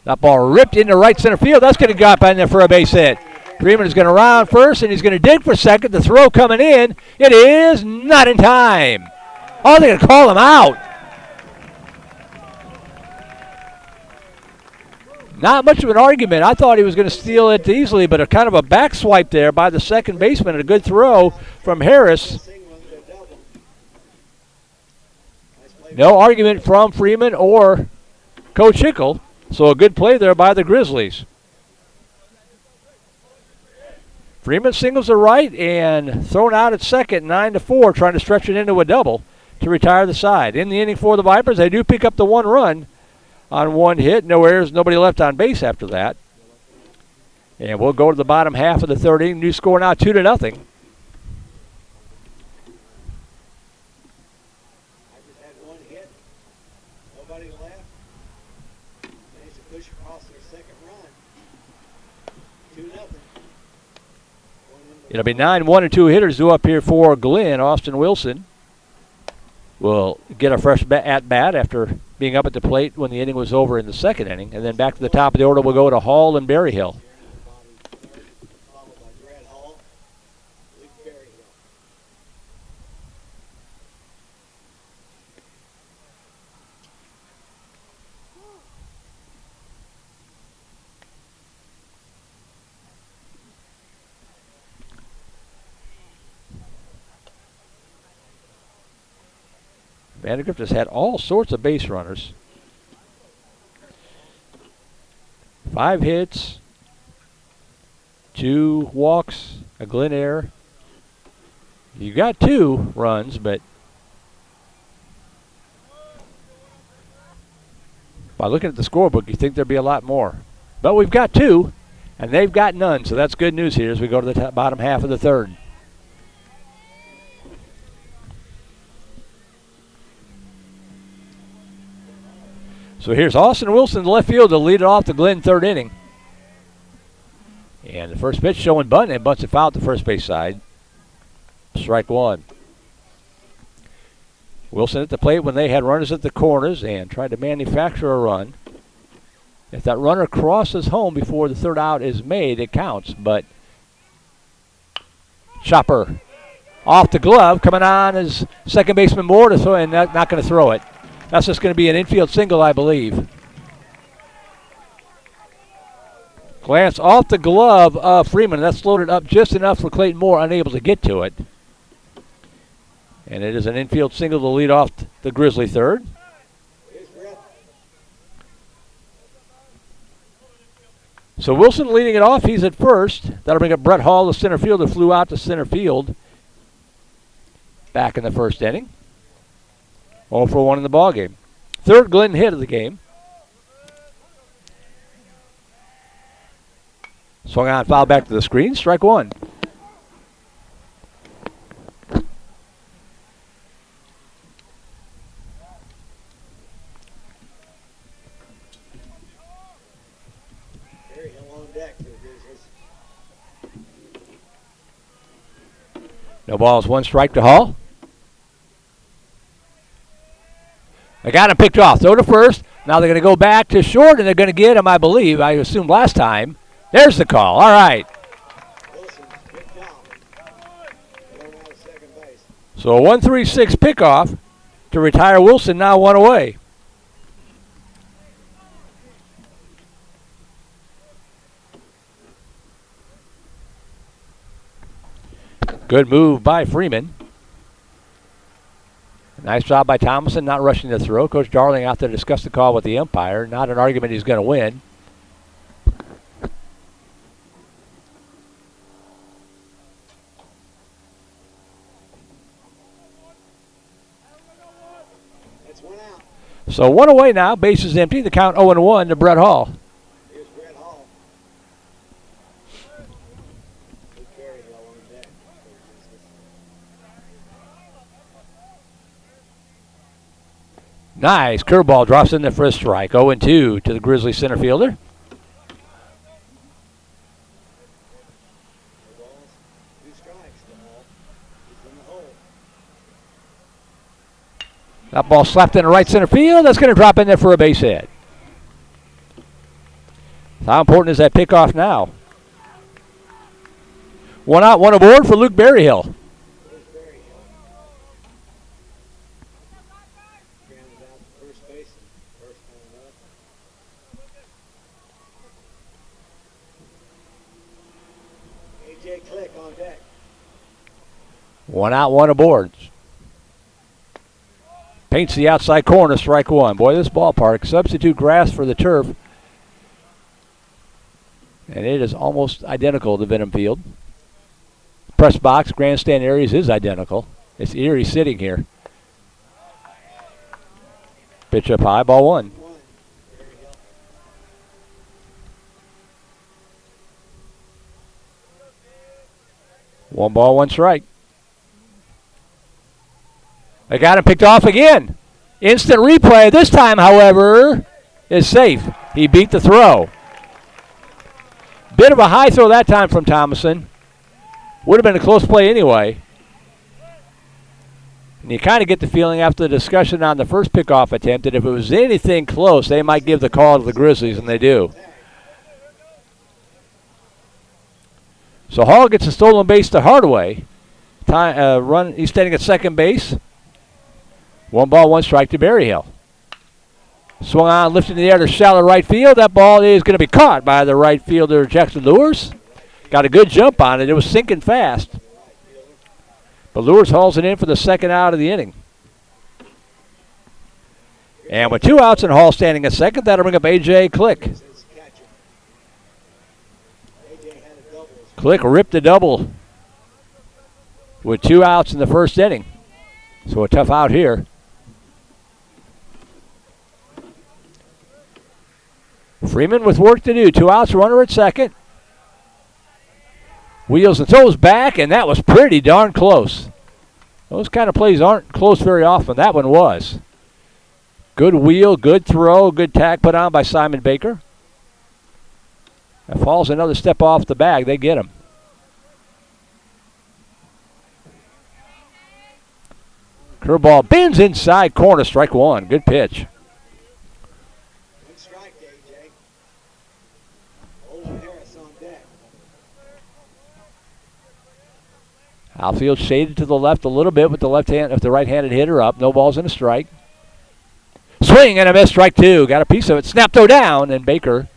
That ball ripped into right center field. That's going to go up in there for a base hit. Freeman is going to round first, and he's going to dig for second. The throw coming in. It is not in time. Oh, they're going to call him out. Not much of an argument. I thought he was going to steal it easily, but a kind of a back swipe there by the second baseman and a good throw from Harris. No argument from Freeman or Coach Hickle, so a good play there by the Grizzlies. Freeman singles to right and thrown out at second, 9-4, trying to stretch it into a double to retire the side. In the inning for the Vipers, they do pick up the one run on one hit. No errors, nobody left on base after that. And we'll go to the bottom half of the third inning. New score now 2-0. It'll be 9-1 and 2 hitters due up here for Glenn. Austin Wilson will get a fresh at-bat after being up at the plate when the inning was over in the second inning. And then back to the top of the order, we'll go to Hall and Berryhill. VANDEGRIFT has had all sorts of base runners. 5 hits, 2 walks, a Glen error. You got 2 runs, but by looking at the scorebook, you think there'd be a lot more. But we've got 2, and they've got none, so that's good news here as we go to the bottom half of the third. So here's Austin Wilson in the left field to lead it off the Glen third inning. And the first pitch showing bunt, and bunts it foul at the first base side. Strike one. Wilson at the plate when they had runners at the corners and tried to manufacture a run. If that runner crosses home before the third out is made, it counts. But chopper off the glove, coming on is second baseman Moore to throw, and not going to throw it. That's just going to be an infield single, I believe. Glance off the glove of Freeman. That's loaded up just enough for Clayton Moore, unable to get to it. And it is an infield single to lead off the Grizzly third. So Wilson leading it off. He's at first. That'll bring up Brett Hall, the center fielder, flew out to center field back in the first inning. 0 for 1 in the ballgame. Third Glenn hit of the game. Swung on, foul back to the screen. Strike one. No balls, 1 strike to Hall. They got him picked off. Throw to first. Now they're going to go back to short, and they're going to get him, I believe. I assumed last time. There's the call. All right. So a 1-3-6 pickoff to retire Wilson, now 1 away. Good move by Freeman. Nice job by Thomason, not rushing the throw. Coach Darling out there to discuss the call with the umpire. Not an argument he's going to win. That's 1 out. So 1 away now. Base is empty. The count 0-1 to Brett Hall. Here's Brett Hall. Good carry on deck. Nice. Curveball drops in there for a strike. 0-2 to the Grizzly center fielder. That ball slapped into right center field. That's going to drop in there for a base hit. How important is that pickoff now? 1 out, 1 aboard for Luke Berryhill. AJ Click on deck. One out, one aboard. Paints the outside corner, strike one. Boy, this ballpark, substitute grass for the turf. And it is almost identical to Venom Field. Press box, grandstand areas is identical. It's eerie sitting here. Pitch up high, ball one. One ball, one strike. They got him picked off again. Instant replay. This time, however, is safe. He beat the throw. Bit of a high throw that time from Thomason. Would have been a close play anyway. And you kind of get the feeling after the discussion on the first pickoff attempt that if it was anything close, they might give the call to the Grizzlies, and they do. So Hall gets a stolen base to Hardaway. He's standing at second base. One ball, one strike to Berryhill. Swung on, lifted in the air to shallow right field. That ball is going to be caught by the right fielder, Jackson Lewis. Got a good jump on it. It was sinking fast. But Lewis hauls it in for the second out of the inning. And with two outs and Hall standing at second, that'll bring up A.J. Click. Click ripped the double with two outs in the first inning. So a tough out here. Freeman with work to do. Two outs, runner at second. Wheels and throws back, and that was pretty darn close. Those kind of plays aren't close very often. That one was. Good wheel, good throw, good tag put on by Simon Baker. If Hall's another step off the bag, they get him. Curveball bends inside corner, strike one. Good pitch. Good strike, AJ. Olin Harris on deck. Outfield shaded to the left a little bit with the left hand, if the right-handed hitter up. No balls and a strike. Swing and a miss, strike two. Got a piece of it. Snap though down, and Baker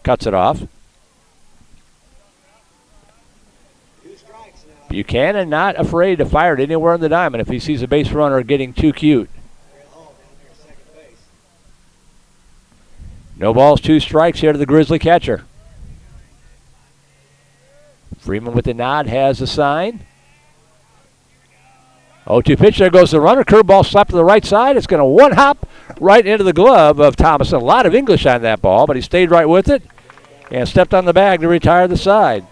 cuts it off. Buchanan not afraid to fire it anywhere in the diamond if he sees a base runner getting too cute. No balls, two strikes here to the Grizzly catcher. Freeman with the nod has the sign. 0-2 pitch, there goes the runner. Curveball slapped to the right side. It's going to one hop right into the glove of Thomason. A lot of English on that ball, but he stayed right with it and stepped on the bag to retire the side.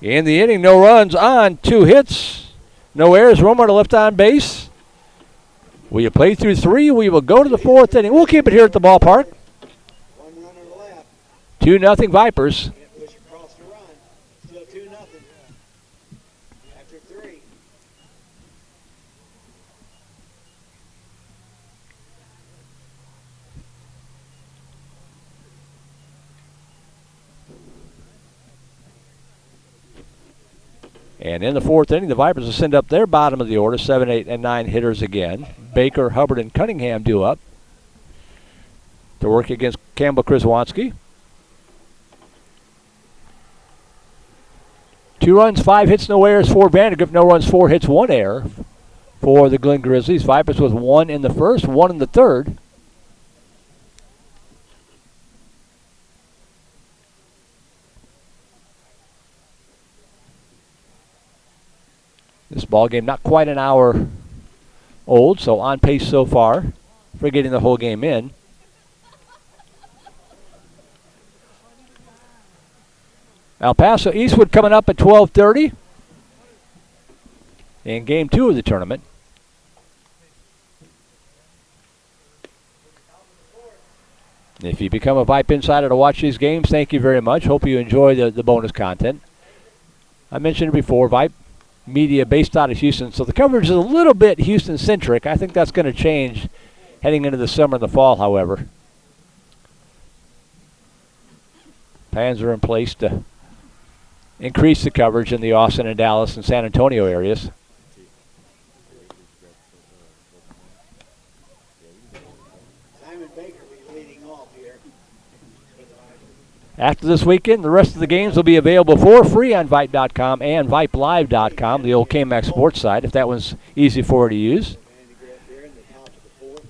In the inning, no runs on, two hits, no errors, Romer to left on base. Will you play through three? We will go to the fourth inning. We'll keep it here at the ballpark. 2-0 Vipers. Push across the run. Still 2-0. After three. And in the fourth inning, the Vipers will send up their bottom of the order, 7, 8, and 9 hitters again. Baker, Hubbard, and Cunningham due up to work against Campbell Krzywanski. 2 runs, 5 hits, no errors for Vandegrift. No runs, 4 hits, 1 error for the Glen Grizzlies. Vipers with 1 in the first, 1 in the third. This ball game not quite an hour old, so on pace so far for getting the whole game in. El Paso Eastwood coming up at 12:30 in game 2 of the tournament. If you become a Vype Insider to watch these games, thank you very much. Hope you enjoy the bonus content. I mentioned it before, Vype Media based out of Houston, so the coverage is a little bit Houston-centric. I think that's going to change heading into the summer and the fall, however. Plans are in place to increase the coverage in the Austin and Dallas and San Antonio areas. Simon Baker be leading off here. After this weekend, the rest of the games will be available for free on Vype.com and VipeLive.com, the old KMAX sports site, if that one's easy for you to use. VANDEGRIFT here in the top of the fourth.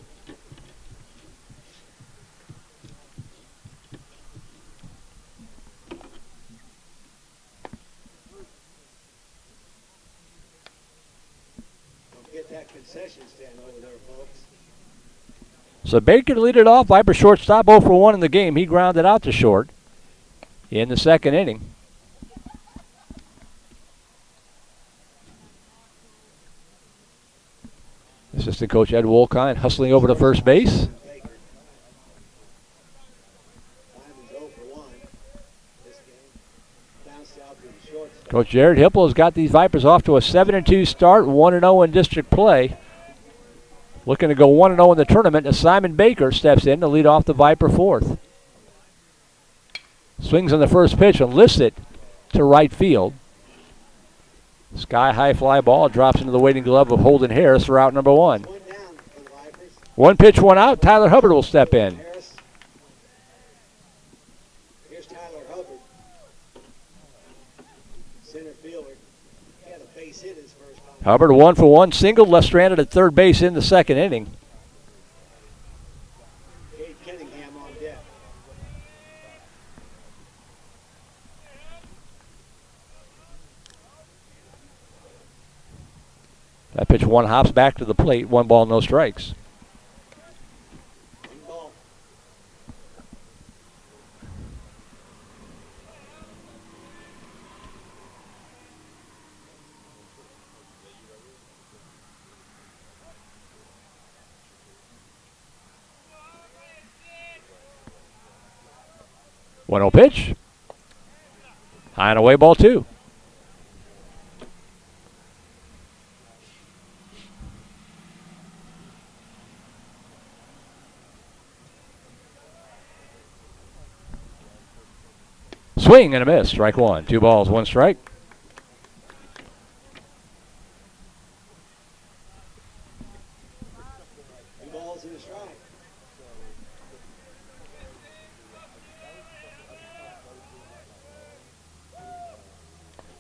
Don't get that concession stand over there, folks. So Baker to lead it off. Viper shortstop 0 for 1 in the game. He grounded out to short in the second inning. Assistant coach Ed Wolkine hustling over to first base. Baker. Lyman's 0 for 1 this game. Bounced out to the shortstop. Coach Jared Hipple has got these Vipers off to a 7-2 start, 1-0 in district play. Looking to go 1-0 in the tournament as Simon Baker steps in to lead off the Viper fourth. Swings on the first pitch and lifts it to right field. Sky high fly ball drops into the waiting glove of Holden Harris for out number 1. One down for the Vipers. 1 pitch, 1 out. Tyler Hubbard will step in. Harris. Here's Tyler Hubbard. Center fielder. He had a base hit his first time. Hubbard 1 for 1 single, left stranded at third base in the second inning. Cade Cunningham on deck. That pitch 1 hops back to the plate, 1 ball, no strikes. One ball. One 0 pitch. High and away, ball 2. Swing and a miss. Strike 1. 2 balls, 1 strike. Two balls and a strike.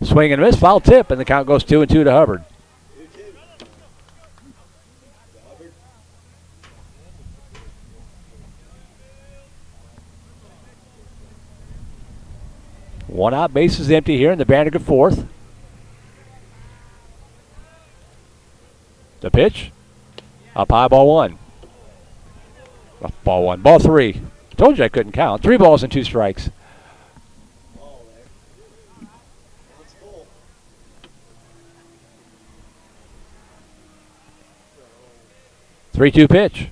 Swing and a miss. Foul tip, and the count goes 2-2 to Hubbard. 2-2. To Hubbard. One out, base is empty here in the Vandergrift fourth. The pitch. Up high, ball 1. Up, ball 1. Ball 3. Told you I couldn't count. 3 balls and 2 strikes. Ball there. Count's full. Three-two pitch.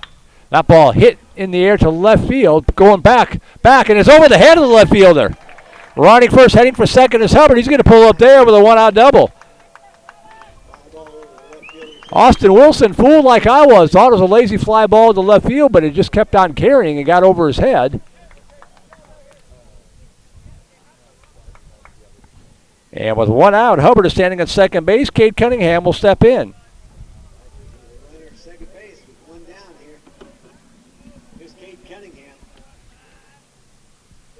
That ball hit in the air to left field, going back, and it's over the head of the left fielder. Running first, heading for second is Hubbard. He's going to pull up there with a 1-out double. Fly ball over the left fielder's head. Austin Wilson, fooled like I was, thought it was a lazy fly ball to left field, but it just kept on carrying and got over his head. And with 1 out, Hubbard is standing at second base. Cade Cunningham will step in. Runner at second base with 1 down here. Here's Cade Cunningham.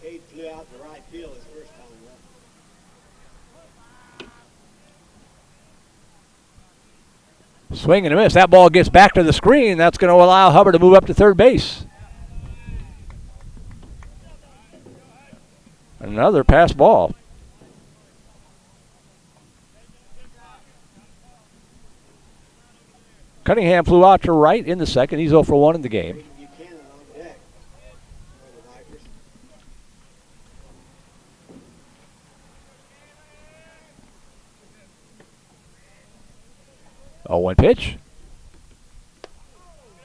Cade flew out to right field his first time up. Swing and a miss. That ball gets back to the screen. That's going to allow Hubbard to move up to third base. Another pass ball. Cunningham flew out to right in the second. He's 0 for 1 in the game. Buchanan on deck for the Vipers. Oh, 1 pitch.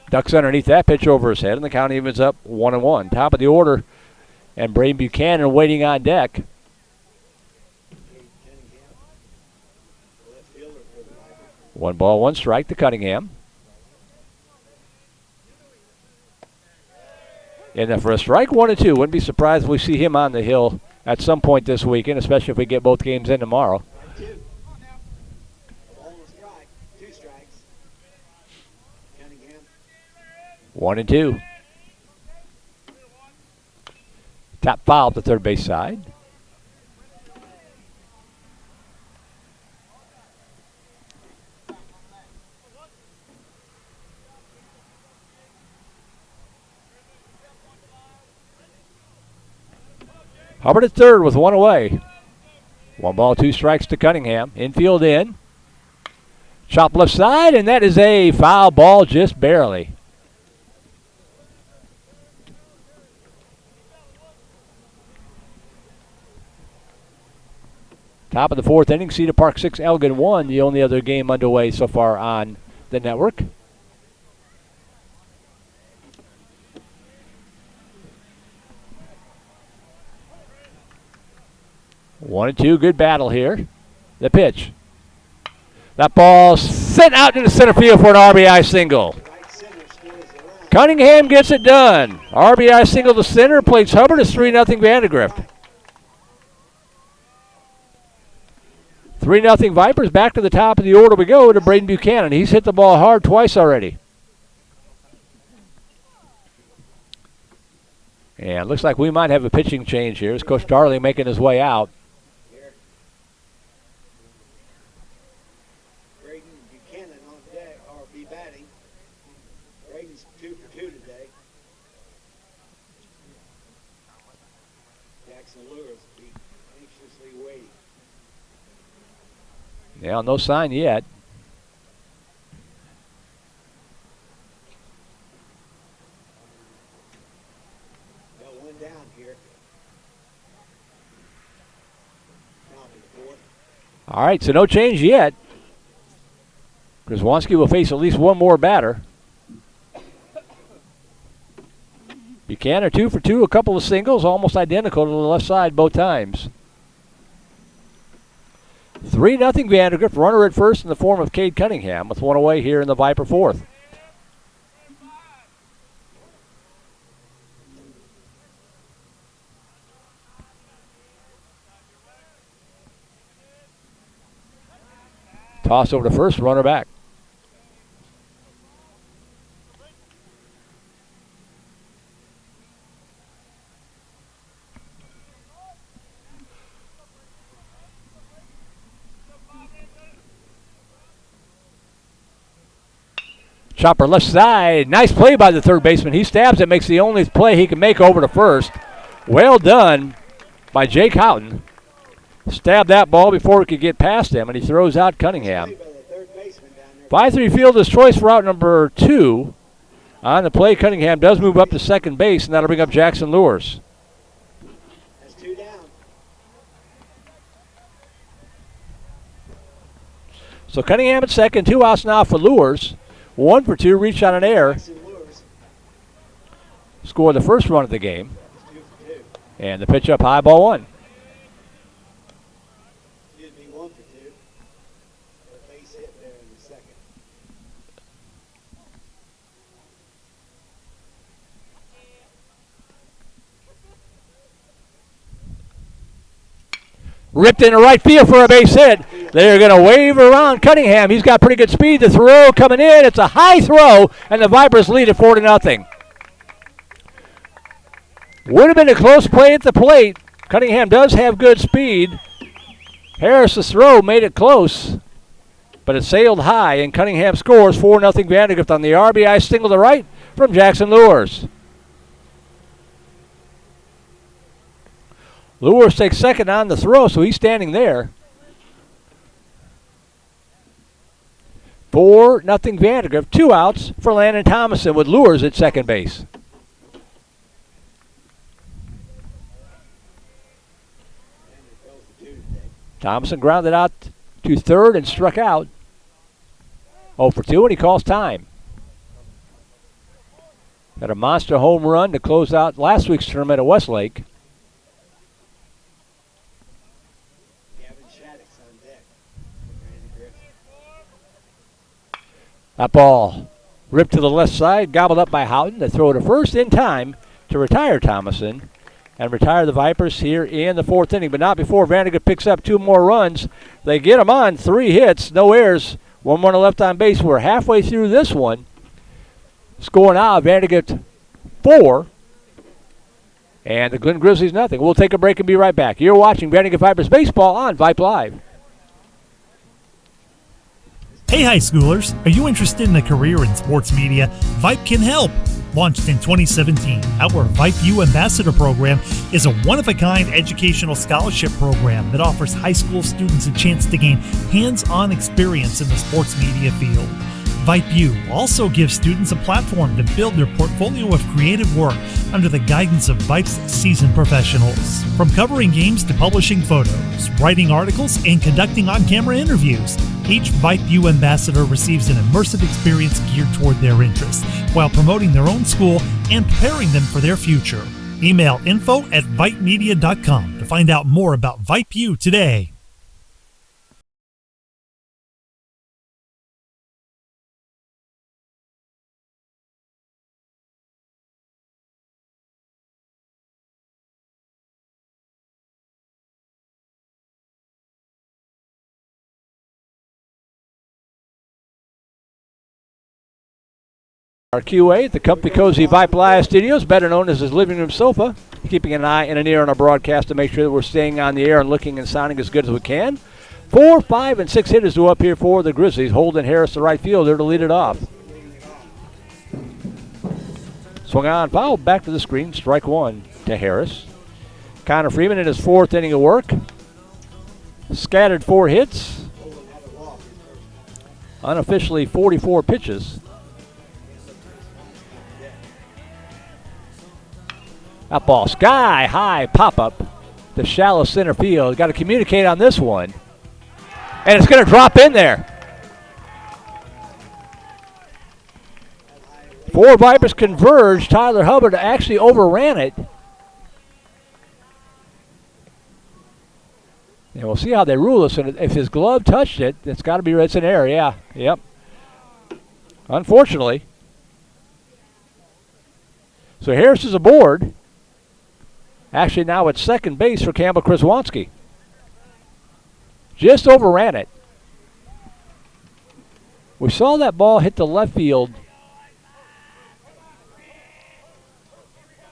Ducks underneath that pitch over his head, and the count evens up 1-1. Top of the order, and Braden Buchanan waiting on deck. Cade Cunningham, left fielder for the Vipers. 1 ball, 1 strike to Cunningham. And for a strike, 1-2. Wouldn't be surprised if we see him on the hill at some point this weekend, especially if we get both games in tomorrow. 2. Ball and a strike. 2 strikes. Cunningham. 1-2. Tap foul at the third base side. Hubbard at third with one away. 1 ball, 2 strikes to Cunningham. Infield in. Chop left side, and that is a foul ball just barely. Top of the 4th inning, Cedar Park 6, Elgin 1, the only other game underway so far on the network. One and two, good battle here. The pitch. That ball sent out into center field for an RBI single. Cunningham gets it done. RBI single to center, plays Hubbard. It's 3-0 VANDEGRIFT. 3-0 Vipers. Back to the top of the order we go to Braden Buchanan. He's hit the ball hard twice already. And looks like we might have a pitching change here. It's Coach Darling making his way out. Braden Buchanan on deck, or be batting. Braden's 2 for 2 today. Jackson Lewis be anxiously waiting. Yeah, no sign yet. Got one down here. Top of the 4th. All right, so no change yet. Grzwanski will face at least one more batter. Buchanan 2 for 2, a couple of singles, almost identical to the left side both times. 3-0 VANDEGRIFT, runner at first in the form of Cade Cunningham with one away here in the Viper 4th. Toss over to first, runner back. Chopper left side. Nice play by the third baseman. He stabs it, makes the only play he can make over to first. Well done by Jake Houghton. Stabbed that ball before it could get past him, and he throws out Cunningham. 5-3 fielder's choice for out number 2. On the play, Cunningham does move up to second base, and that'll bring up Jackson Lewis. That's 2 down. So Cunningham at second, 2 outs now for Lewis. 1 for 2, reach on an error. Scored the first run of the game. And the pitch up high, ball 1. Excuse me, 1 for 2. A base hit there in the second. Ripped into right field for a base hit. They're going to wave around Cunningham. He's got pretty good speed. The throw coming in. It's a high throw, and the Vipers lead it 4-0. Would have been a close play at the plate. Cunningham does have good speed. Harris's throw made it close, but it sailed high, and Cunningham scores 4-0 VANDEGRIFT on the RBI single to right from Jackson Lewis. Lewis takes second on the throw, so he's standing there. 4-0 VANDEGRIFT. 2 outs for Landon Thomason with Lewis at second base. Thomason grounded out to third and struck out. 0 for 2, and he calls time. Got a monster home run to close out last week's tournament at Westlake. That ball ripped to the left side, gobbled up by Houghton. They throw to first in time to retire Thomason and retire the Vipers here in the 4th inning, but not before VANDEGRIFT picks up 2 more runs. They get them on 3 hits, no errors, 1 runner left on base. We're halfway through this one. Score now, VANDEGRIFT 4 And the Glen Grizzlies nothing. We'll take a break and be right back. You're watching Vandegrifts Vipers Baseball on Vype Live. Hey high schoolers, are you interested in a career in sports media? Vype can help. Launched in 2017, our Vype U Ambassador Program is a one-of-a-kind educational scholarship program that offers high school students a chance to gain hands-on experience in the sports media field. Vype U also gives students a platform to build their portfolio of creative work under the guidance of Vype's seasoned professionals. From covering games to publishing photos, writing articles, and conducting on-camera interviews, each Vype U ambassador receives an immersive experience geared toward their interests while promoting their own school and preparing them for their future. Email info@vypemedia.com to find out more about Vype U today. Our QA at the Comfy Cozy Vype Live Studios, better known as his living room sofa, keeping an eye and an ear on our broadcast to make sure that we're staying on the air and looking and sounding as good as we can. 4, 5, and 6 hitters to up here for the Grizzlies. Holden Harris, the right fielder, to lead it off. Swung on, foul, back to the screen. Strike one to Harris. Connor Freeman in his 4th inning of work. Scattered 4 hits. Unofficially 44 pitches. That ball, sky high pop up to shallow center field. Got to communicate on this one. And it's going to drop in there. 4 Vipers converge. Tyler Hubbard actually overran it. And we'll see how they rule this. And if his glove touched it, it's got to be, it's an error. Yeah, yep. Unfortunately. So Harris is aboard. Actually, now it's second base for Campbell Kraswanski. Just overran it. We saw that ball hit the left field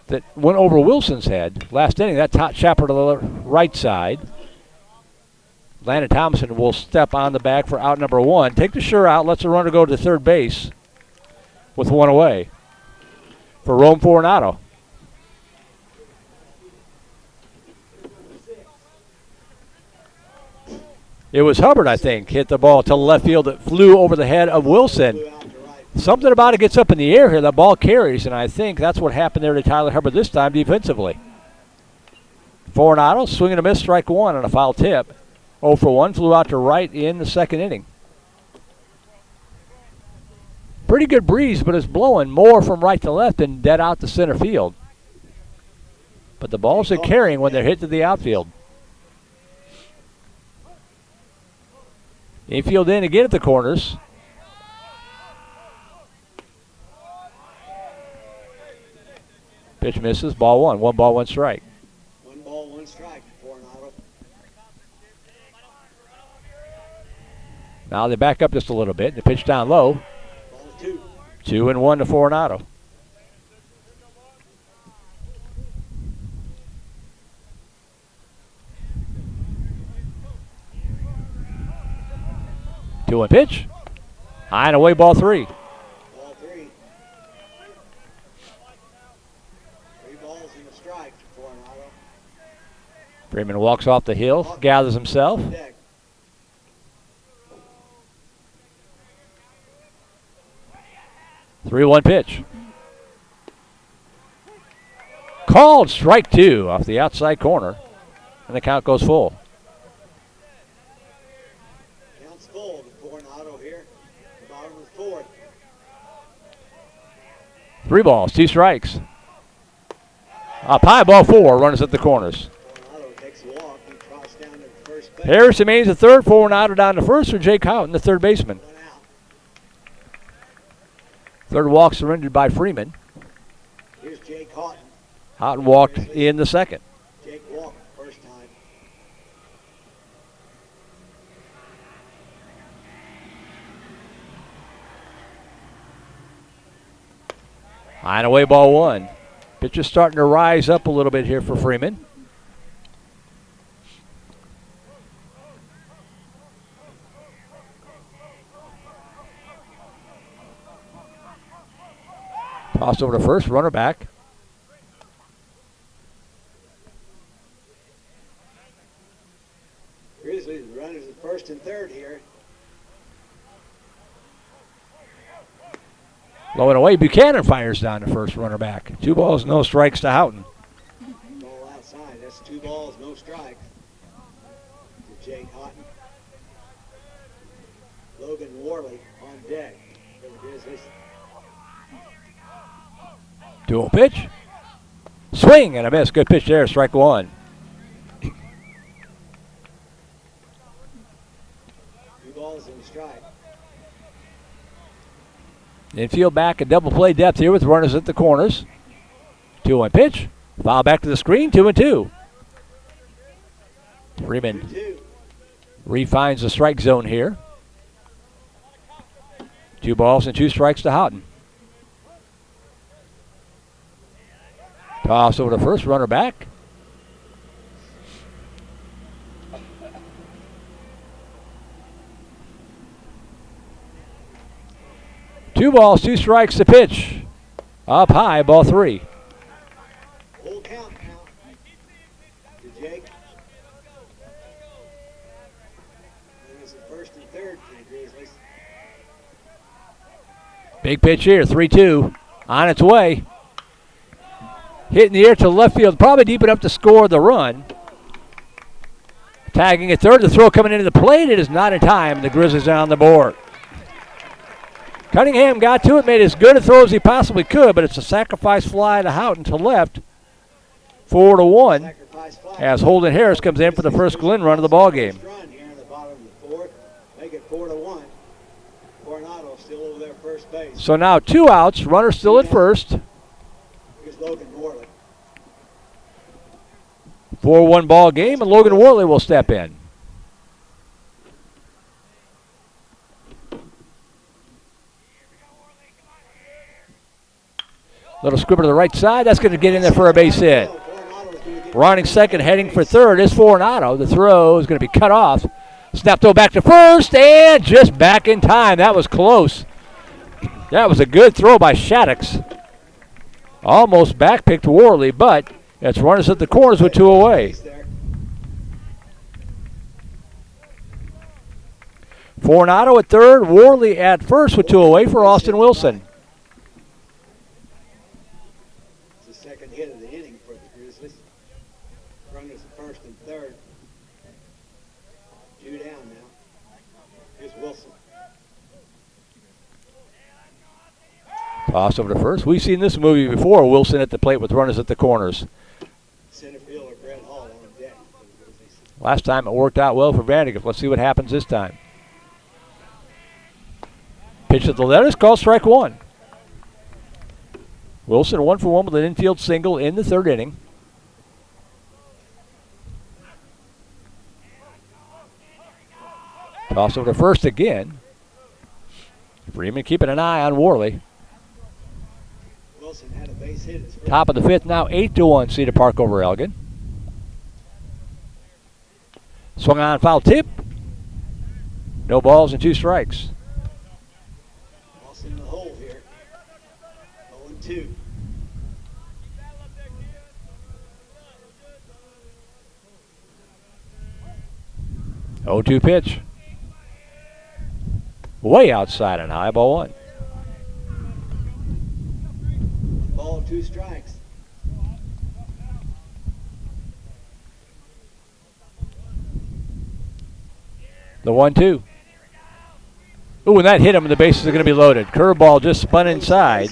that went over Wilson's head last inning. That top chopper to the right side. Landon Thompson will step on the bag for out number 1. Take the sure out, lets the runner go to third base with 1 away for Rome Fortunato. It was Hubbard, I think, hit the ball to left field that flew over the head of Wilson. Something about it gets up in the air here. The ball carries, and I think that's what happened there to Tyler Hubbard this time defensively. Fortunato, swing and a miss, strike 1 on a foul tip. 0 for 1, flew out to right in the second inning. Pretty good breeze, but it's blowing more from right to left than dead out to center field. But the balls are carrying when they're hit to the outfield. Infield in again at the corners. Pitch misses, ball 1. 1 ball, 1 strike. 1 ball, 1 strike for Fortunato. Now they back up just a little bit. They pitch down low. Ball 2. 2-1 to Fortunato. Two and pitch. High and away, ball 3. Ball 3. 3 balls and a strike for Fortunato. Freeman walks off the hill, gathers himself. Deck. 3-1 pitch. Called strike 2 off the outside corner, and the count goes full. Counts full to Fortunato here. The bottom of the 4th. 3 balls, 2 strikes. Up high, ball 4, runners at the corners. Fortunato takes a walk. He trots down to first base. Harris remains the third, Fortunato down to first for Jake Houghton, the third baseman. 1 out. Third walk surrendered by Freeman. Here's Jake Houghton. Houghton walked in the second. Jake walked first time. High and away, ball 1. Pitch is starting to rise up a little bit here for Freeman. Toss over to first, runner back. Grizzlies runners at first and third here. Low and away, Buchanan fires down the first, runner back. 2 balls, no strikes to Houghton. Ball outside. That's 2 balls, no strikes. To Jake Houghton. Logan Worley on deck for the Grizzlies. 2-0 pitch. Swing and a miss. Good pitch there. Strike 1. 2 balls and a strike. Infield back and double play depth here with runners at the corners. 2-1 pitch. Foul back to the screen. 2-2. Freeman 2-2. refines the strike zone here. 2 balls and 2 strikes to Houghton. Toss over to first, runner back. Two balls, 2 strikes to pitch. Up high, ball 3. Full count now to Jake. Runners at first and third for the Grizzlies. Big pitch here, 3-2. On its way. Hit in the air to left field, probably deep enough to score the run. Tagging at third, the throw coming into the plate. It is not in time. The Grizzlies are on the board. Cunningham got to it, made as good a throw as he possibly could, but it's a sacrifice fly to Houghton to left. 4-1 Sacrifice fly. as Holden Harris comes in for the first Glenn run of the ball game. Run here in the bottom of the 4th. Make it 4-1. Coronado still over there first base. So now 2 outs, runner still at first. Here's Logan Worley. 4-1 ball game, and Logan Worley will step in. Little squibber to the right side. That's going to get in there for a base hit. Running second, heading for third is Coronado. The throw is going to be cut off. Snap throw back to first, and just back in time. That was close. That was a good throw by Shaddix. Almost backpicked Worley, but it's runners at the corners with 2 away. Coronado at third, Worley at first with 2 away for Austin Wilson. It's the second hit of the inning for the Grizzlies. Runners at first and third. 2 down now. Here's Wilson. Toss over to first. We've seen this movie before. Wilson at the plate with runners at the corners. Center fielder Brett Hall on deck for the Grizzlies. Last time it worked out well for Vandegrift. Let's see what happens this time. Pitch at the lettuce, called strike 1. Wilson 1 for 1 with an infield single in the 3rd inning. Toss over to first again. Freeman keeping an eye on Worley. Wilson had a base hit. His first. Top of the 5th now, 8-1 Cedar Park over Elgin. Swung on, foul tip. No balls and 2 strikes. Lost in the hole here. 0-2. Oh, 2 pitch. Way outside and high, ball 1. 1 ball, 2 strikes. The 1-2. Ooh, and that hit him, and the bases are going to be loaded. Curveball just spun inside.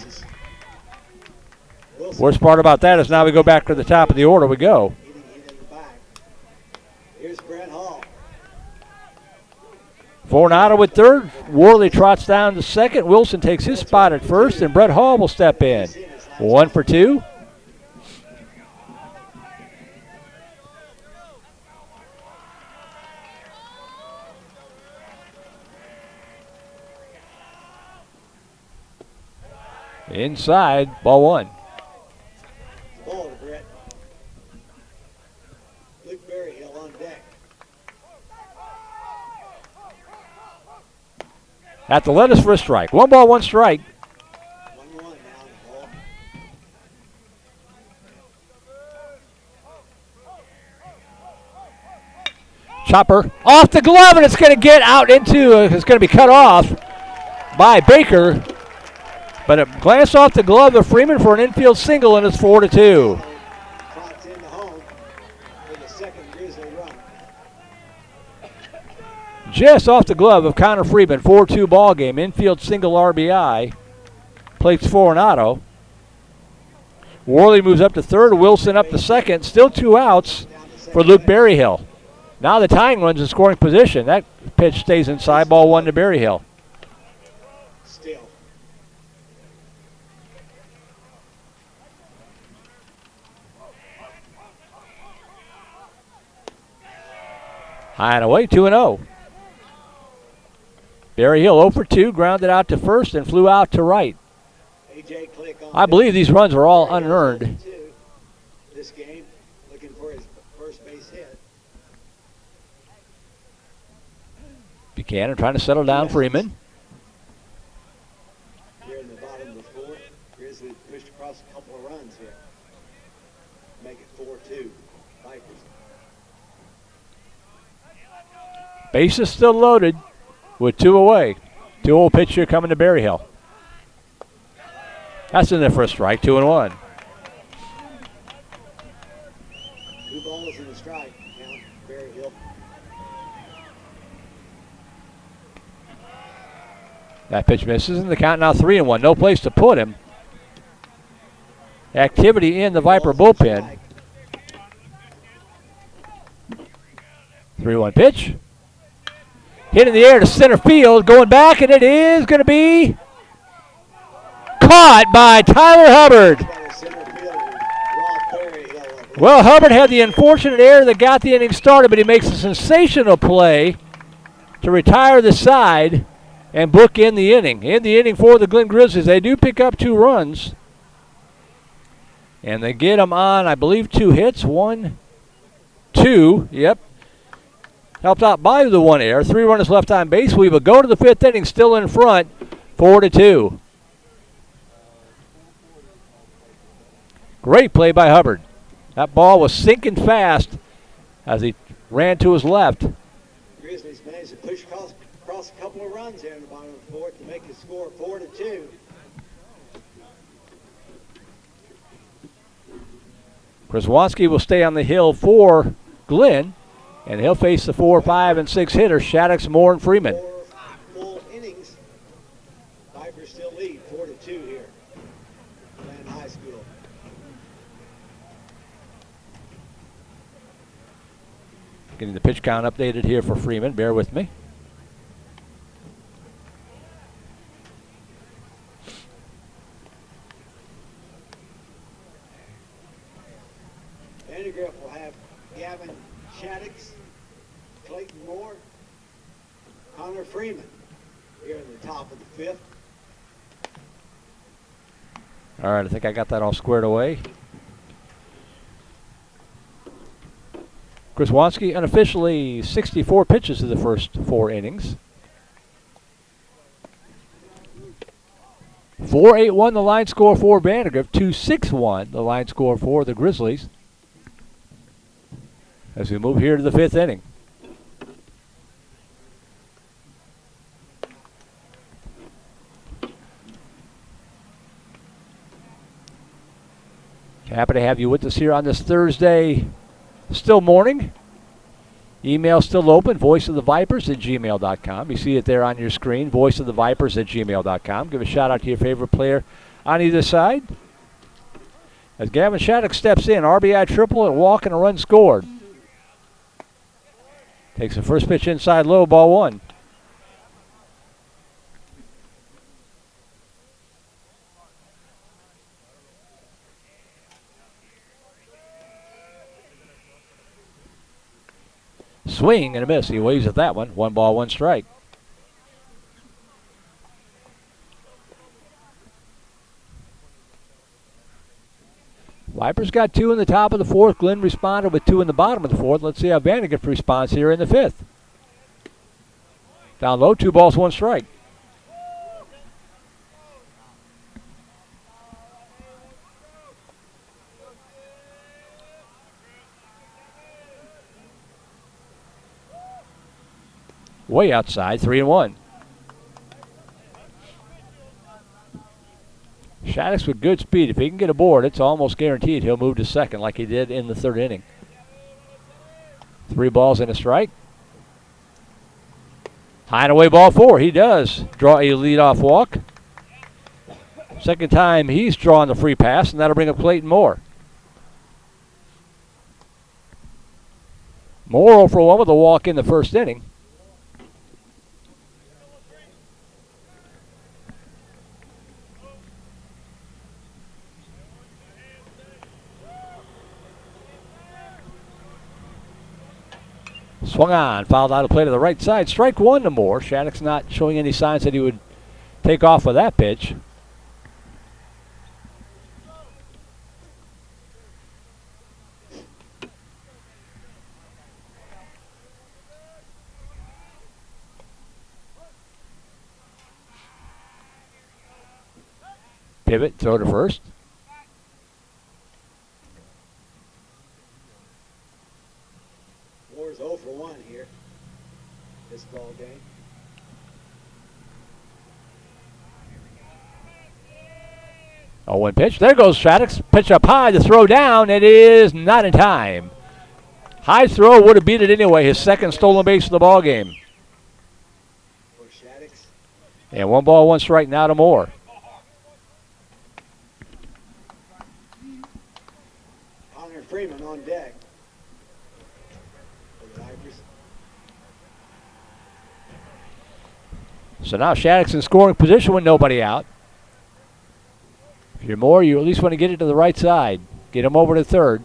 Wilson Worst part about that is now we go back to the top of the order. We go. hitting it in the back. Here's Brett Hall. Coronado at third. Worley trots down to second. Wilson takes his spot at first, and Brett Hall will step in. 1 for 2. Inside, ball 1. at the lettuce for a strike. 1 ball, 1 strike. 1-1 now. Ball. Chopper off the glove, and it's going to get out into, it's going to be cut off by Baker. But it glanced off the glove of Freeman for an infield single, and it's 4-2. Clock's into home with a second Grizzly run. Just off the glove of Connor Freeman, 4-2 ball game. Infield single RBI. Plates for an auto. Worley moves up to third. Wilson up to second. Still 2 outs for Luke Berryhill. Now the tying run's in scoring position. That pitch stays inside. Ball 1 to Berryhill. Still. High and away, 2-0. Berryhill 0 for 2, grounded out to first and flew out to right. AJ Click on I believe these runs are all unearned. this game, looking for his first base hit. Buchanan trying to settle down Freeman. Here in the bottom of the fourth, Grizzlies pushed across a couple of runs here. Make it 4-2. Vipers. Base is still loaded with 2 away. 2-0 pitch here coming to Berryhill. That's in there for a strike, 2-1. 2 balls and a strike. Count Berryhill. That pitch misses, and the count now 3-1. No place to put him. Activity in the Viper bullpen. 3-1 pitch. Hit in the air to center field, going back, and it is going to be caught by Tyler Hubbard. Well, Hubbard had the unfortunate error that got the inning started, but he makes a sensational play to retire the side and book in the inning. In the inning for the Glen Grizzlies, they do pick up 2 runs. And they get them on, I believe, 2 hits. 1, 2, yep. Helped out by the 1 error. 3 runners left on base. We will go to the 5th inning, still in front, 4-2. Great play by Hubbard. That ball was sinking fast as he ran to his left. Grizzlies managed to push across a couple of runs here in the bottom of the fourth to make the score 4-2. Kraswanski will stay on the hill for Glenn, and he'll face the 4, 5, and 6 hitters, Shaddix, Moore, and Freeman. 4 full innings. Vipers still lead 4-2 here. Glen High School. Getting the pitch count updated here for Freeman. Bear with me. Vandegrift will have Gavin Shaddix, Clayton Moore, Connor Freeman here in the top of the 5th. All right, I think I got that all squared away. Kraswanski unofficially 64 pitches to the first 4 innings. 4-8-1 the line score for Vandegrift. 2-6-1 the line score for the Grizzlies. As we move here to the 5th inning. Happy to have you with us here on this Thursday, still morning. Email still open, voiceofthevipers@gmail.com. You see it there on your screen, voiceofthevipers@gmail.com. Give a shout out to your favorite player on either side. As Gavin Shattuck steps in, RBI triple, a walk and a run scored. Takes the first pitch inside low, ball 1. Swing and a miss. He waves at that one. 1 ball, 1 strike. Vipers got 2 in the top of the 4th. Glenn responded with 2 in the bottom of the 4th. Let's see how Vandegrift responds here in the 5th. Down low, 2 balls, 1 strike. Way outside, 3-1. Shaddix with good speed. If he can get aboard, it's almost guaranteed he'll move to second like he did in the third inning. 3 balls and a strike. High and away, ball 4. He does draw a leadoff walk. Second time he's drawn the free pass, and that'll bring up Clayton Moore. Moore 0 for 1 with a walk in the first inning. Swung on, fouled out of play to the right side. Strike 1 to Moore. Shattuck's not showing any signs that he would take off with that pitch. Pivot, throw to first. Moore's 0 for 1 here, this ball game. Oh, one pitch. There goes Shattuck's. Pitch up high, the throw down. It is not in time. High throw would have beat it anyway. His second stolen base of the ball game. For Shattuck's. And 1 ball, 1 strike now to Moore. Connor Freeman on deck. For the Vipers. So now Shattuck's in scoring position with nobody out. If you're Moore, you at least want to get it to the right side. Get him over to third.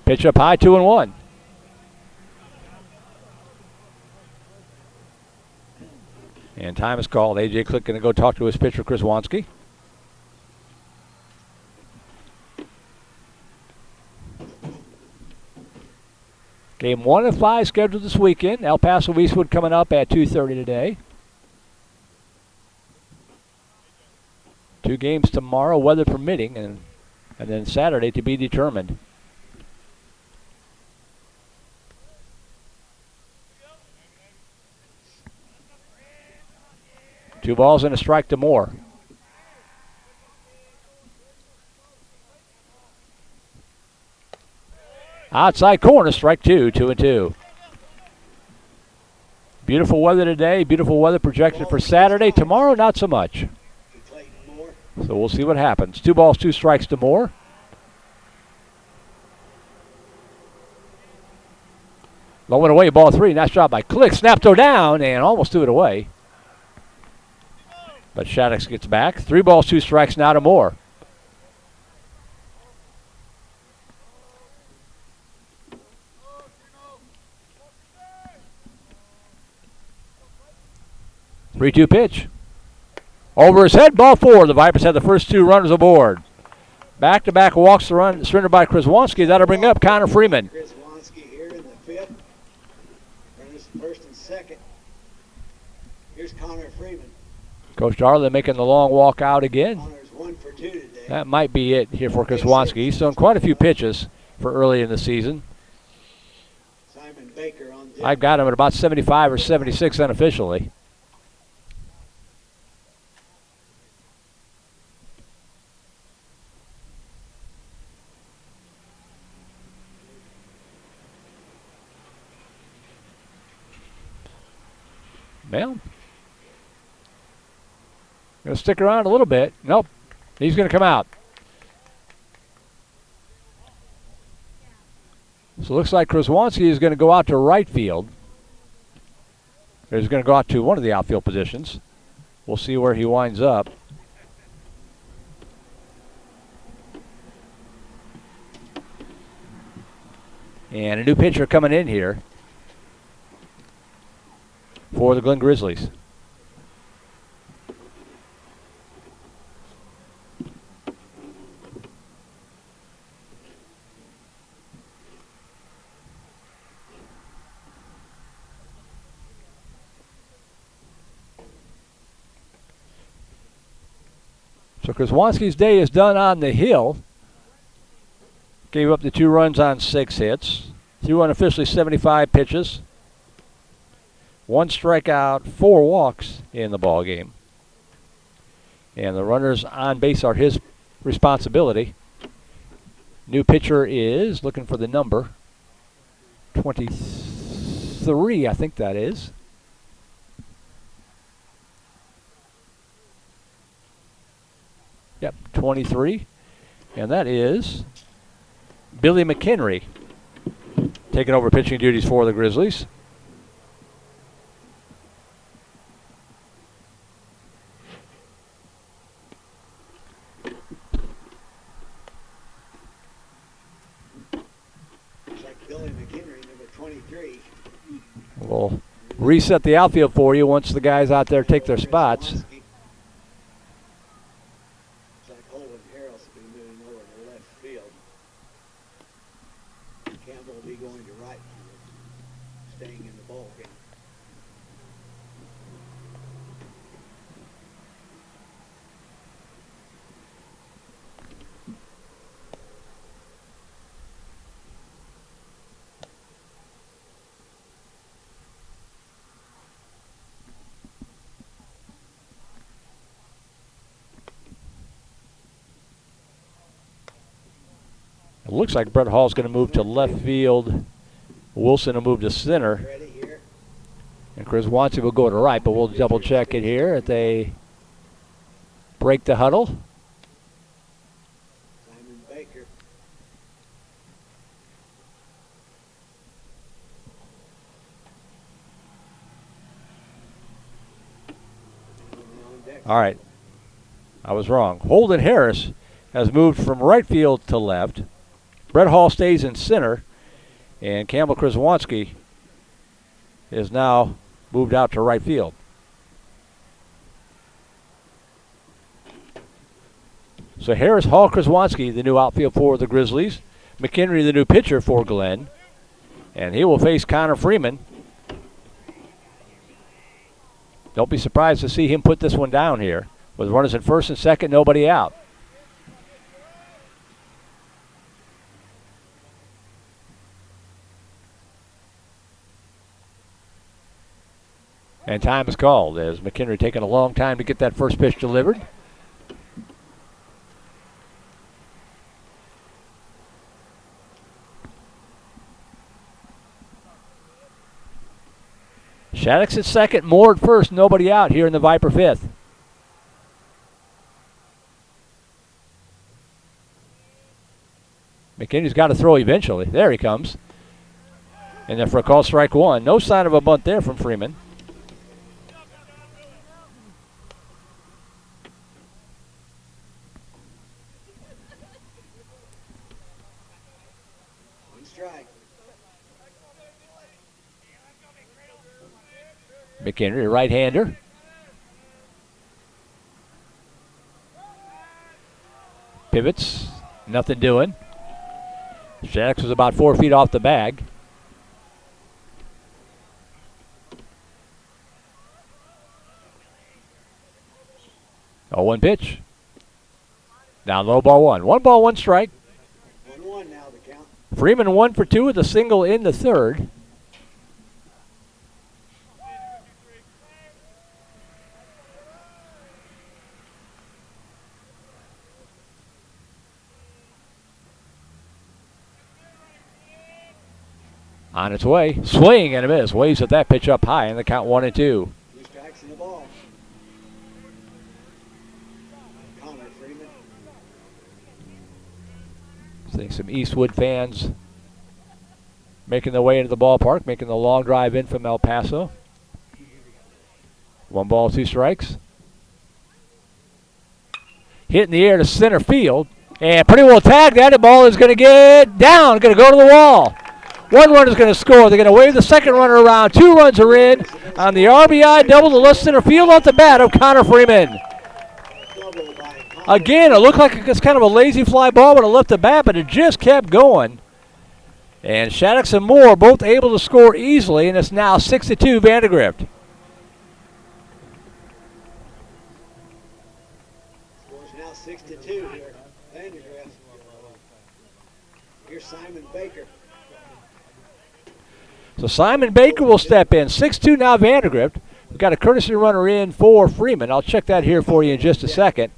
Pitch up high, 2-1. And time is called. A.J. Click going to go talk to his pitcher, Chris Wansky. Game 1 of 5 scheduled this weekend. El Paso Eastwood coming up at 2:30 today. 2 games tomorrow, weather permitting, and then Saturday to be determined. Two balls and a strike to Moore. Outside corner, strike 2, 2-2. Beautiful weather today, beautiful weather projected for Saturday. Tomorrow, not so much. So we'll see what happens. 2 balls, 2 strikes to Moore. Low and away, ball 3. Nice job by Click. Snap throw down and almost threw it away. But Shattuck gets back. 3 balls, 2 strikes now to Moore. Three-two pitch. Over his head, ball 4. The Vipers have the first 2 runners aboard. Back-to-back walks to run surrendered by Chris Wansky. That'll bring up Connor Freeman. Chris Wansky here in the 5th. Runners first and second. Here's Connor Freeman. Coach Darlin making the long walk out again. Connor's 1 for 2 today. That might be it here for Chris Wansky. He's thrown quite a few pitches for early in the season. Simon Baker on deck. I've got him at about 75 or 76 unofficially. Well, going to stick around a little bit. Nope, he's going to come out. So it looks like Kraswanski is going to go out to right field. He's going to go out to one of the outfield positions. We'll see where he winds up. And a new pitcher coming in here for the Glen Grizzlies. So Kraswanski's day is done on the hill. Gave up the 2 runs on 6 hits. Threw unofficially 75 pitches. 1 strikeout, 4 walks in the ball game. And the runners on base are his responsibility. New pitcher is looking for the number 23, I think that is. Yep, 23. And that is Billy McHenry, taking over pitching duties for the Grizzlies. Looks like Billy McHenry, number 23. We'll reset the outfield for you once the guys out there take their spots. Looks like Holden Harrell's will be moving over to left field. Campbell will be going to right field, staying in the ball game. It looks like Brett Hall's going to move to left field. Wilson will move to center. Ready here. And Chris Wansey will go to right, but we'll double check it here as they break the huddle. Simon Baker. On deck. All right. I was wrong. Holden Harris has moved from right field to left. Brett Hall stays in center. And Campbell Kraswanski is now moved out to right field. So Harris, Hall, Kraswanski, the new outfield for the Grizzlies. McHenry, the new pitcher for Glenn. And he will face Connor Freeman. Don't be surprised to see him put this one down here. With runners in first and second, nobody out. And time is called as McHenry taking a long time to get that first pitch delivered. Shattuck's at second, Moore at first, nobody out here in the Viper fifth. McHenry's got to throw eventually. There he comes. And then for a call, strike one. No sign of a bunt there from Freeman. One strike. McHenry, a right-hander. Pivots, nothing doing. Shattuck was about 4 feet off the bag. Oh, 1 pitch. Down low, ball one. 1 ball, 1 strike. 1-1 now the count. Freeman 1 for 2 with a single in the third. On its way, swing and a miss. Waves at that pitch up high, and the count 1-2. 2 strikes in the ball. Connor Freeman. I think some Eastwood fans making their way into the ballpark, making the long drive in from El Paso. 1 ball, 2 strikes. Hit in the air to center field, and pretty well tagged that. The ball is going to get down, going to go to the wall. 1 runner is going to score. They're going to wave the second runner around. 2 runs are in on the RBI double to left center field off the bat of Connor Freeman. Double by Connor. Again, it looked like it's kind of a lazy fly ball when it left the bat, but it just kept going. And Shattuck and Moore both able to score easily, and it's now 6-2 Vandegrift. Scores now 6-2 here. Vandergrift. Here's Simon Baker. So Simon Baker will step in. 6-2 now Vandergrift. We've got a courtesy runner in for Freeman. I'll check that here for you in just a second.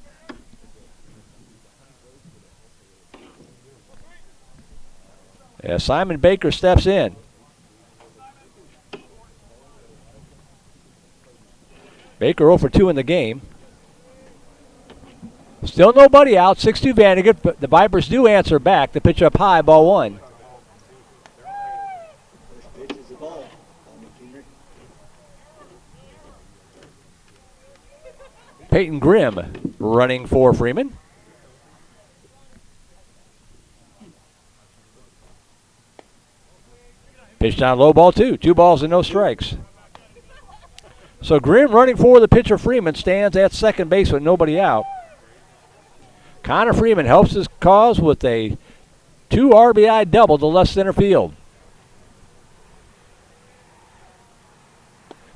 Yeah, Simon Baker steps in. Baker 0 for 2 in the game. Still nobody out. 6-2 Vandergrift, but the Vipers do answer back. The pitch up high, ball 1. First pitch is the ball. Peyton Grimm running for Freeman. Pitch down low, ball 2. 2 balls and no strikes. So Grimm running for the pitcher Freeman stands at second base with nobody out. Connor Freeman helps his cause with a 2 RBI double to left center field.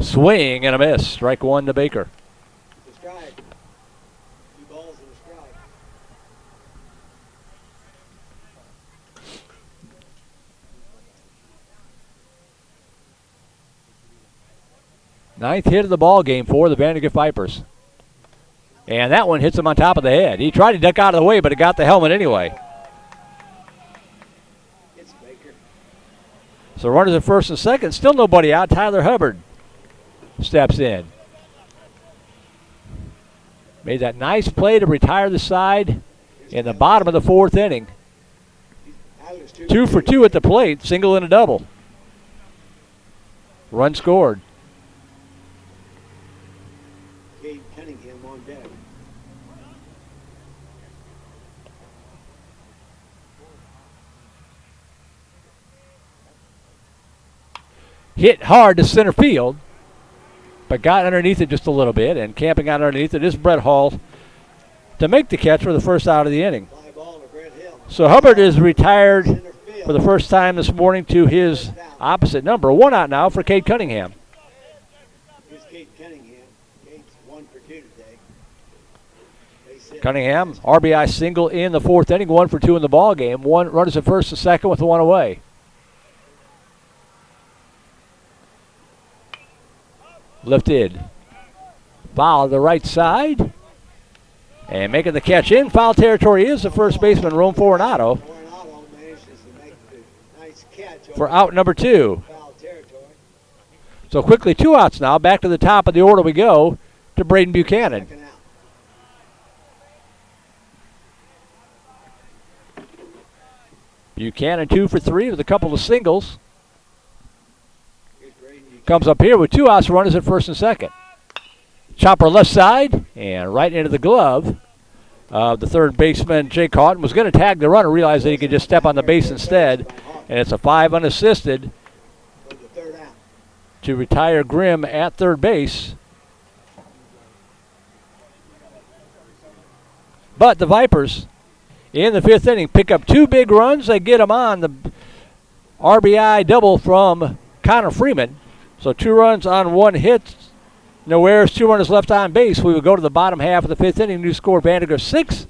Swing and a miss. Strike 1 to Baker. It's a strike. 2 balls and a strike. Ninth hit of the ball game for the Vandergrift Vipers. And that one hits him on top of the head. He tried to duck out of the way, but it got the helmet anyway. It's Baker. So runners at first and second. Still nobody out. Tyler Hubbard steps in. Made that nice play to retire the side in the bottom of the 4th inning. Tyler's 2 for 2 at the plate. Single and a double. Run scored. Cade Cunningham on deck. Hit hard to center field, but got underneath it just a little bit, and camping out underneath it is Brett Hall to make the catch for the first out of the inning. Fly ball to Brett Hill. So Hubbard is retired Center field. for the first time this morning to his opposite number. 1 out now for Cade Cunningham. Here's Cade Cunningham. Cade's 1 for 2 today. Base hit. Cunningham, RBI single in the 4th inning, 1 for 2 in the ball game. 1 runners at first and second with 1 away. Lifted. Foul to the right side. And making the catch in foul territory is the first baseman, Rome Coronado, Coronado manages to make the nice catch for over out number 2. foul territory. So quickly 2 outs now. Back to the top of the order we go to Braden Buchanan. Second out. Buchanan 2 for 3 with a couple of singles. Here's Braden Buchanan. Comes up here with 2 outs, runners at first and second. Chopper left side and right into the glove. The third baseman, Jake Houghton, was going to tag the runner, realized that he could just step on the base instead. And it's a 5 unassisted For the third out. to retire Grimm at third base. But the Vipers, in the 5th inning, pick up 2 big runs. They get them on the RBI double from Connor Freeman. So 2 runs on 1 hit. No errors, 2 runners left on base. We will go to the bottom half of the 5th inning. New score, Vandergrift 6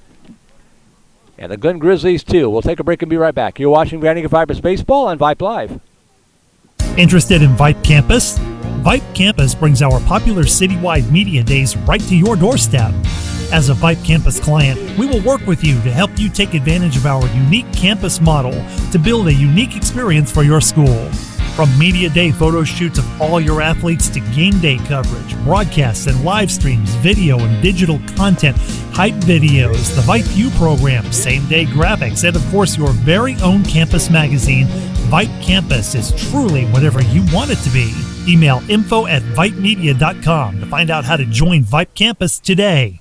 and the Glen Grizzlies 2. We'll take a break and be right back. You're watching Vandergrift Vipers Baseball on Vype Live. Interested in Vype Campus? Vype Campus brings our popular citywide media days right to your doorstep. As a Vype Campus client, we will work with you to help you take advantage of our unique campus model to build a unique experience for your school. From media day photo shoots of all your athletes to game day coverage, broadcasts and live streams, video and digital content, hype videos, the Vype U program, same day graphics, and of course your very own campus magazine, Vype Campus is truly whatever you want it to be. Email info@vypemedia.com to find out how to join Vype Campus today.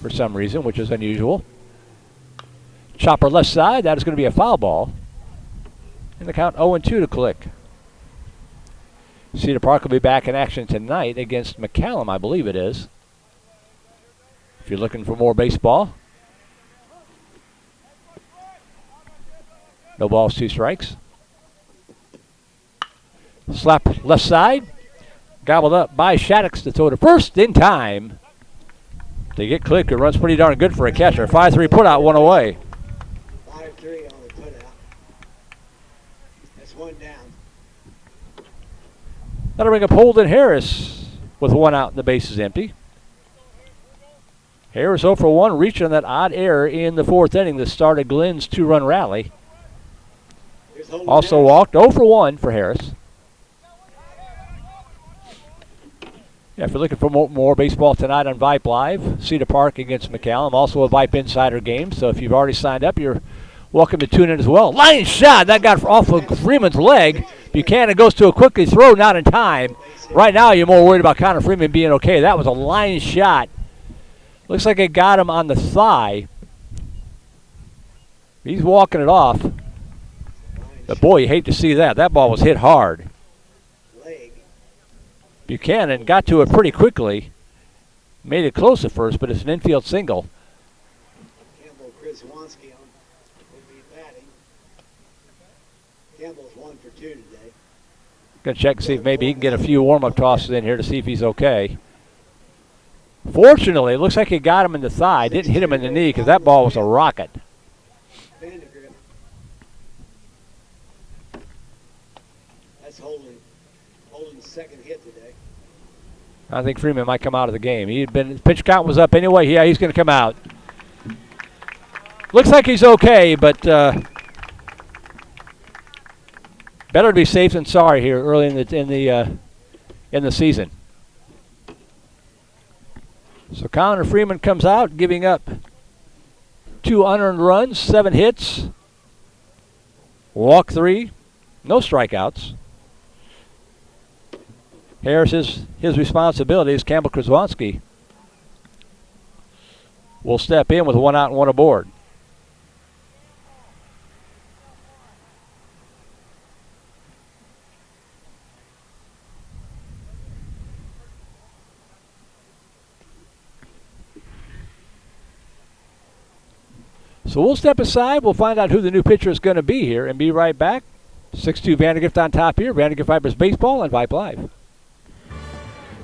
for some reason, which is unusual. Chopper left side, that is going to be a foul ball. And the count 0-2 to Click. Cedar Park will be back in action tonight against McCallum, I believe it is. If you're looking for more baseball. No balls, 2 strikes. Slap left side. Gobbled up by Shaddix to throw to first in time. They get Click. It runs pretty darn good for a catcher. 5-3 put out, 1 away. 5-3 on the put out. That's 1 down. That'll bring up Holden Harris with 1 out and the base is empty. Harris 0 for 1, reaching on that odd error in the 4th inning that started Glenn's 2-run rally. Also walked 0 for 1 for Harris. Yeah, if you're looking for more baseball tonight on Vype Live, Cedar Park against McCallum, also a Vype Insider game. So if you've already signed up, you're welcome to tune in as well. Line shot, that got off of Freeman's leg. Buchanan goes to a quickly throw, not in time. Right now, you're more worried about Connor Freeman being okay. That was a line shot. Looks like it got him on the thigh. He's walking it off. But boy, you hate to see that. That ball was hit hard. Buchanan got to it pretty quickly. Made it close at first, but it's an infield single. Campbell Krzywanski will be batting. Campbell's 1 for 2 today. Gonna check and see if maybe he can get a few warm-up tosses in here to see if he's okay. Fortunately, it looks like it got him in the thigh. Didn't hit him in the knee because that ball was a rocket. VANDEGRIFT. That's Holden's second hit today. I think Freeman might come out of the game. He had been, pitch count was up anyway. Yeah, he's going to come out. Looks like he's okay, but better to be safe than sorry here early in the season. So Connor Freeman comes out, giving up 2 unearned runs, 7 hits, walk 3, no strikeouts. Harris is his responsibilities. Campbell Krzywanski will step in with 1 out and 1 aboard. So we'll step aside. We'll find out who the new pitcher is going to be here and be right back. 6-2 VANDEGRIFT on top here. VANDEGRIFT Vipers Baseball on Vype Live.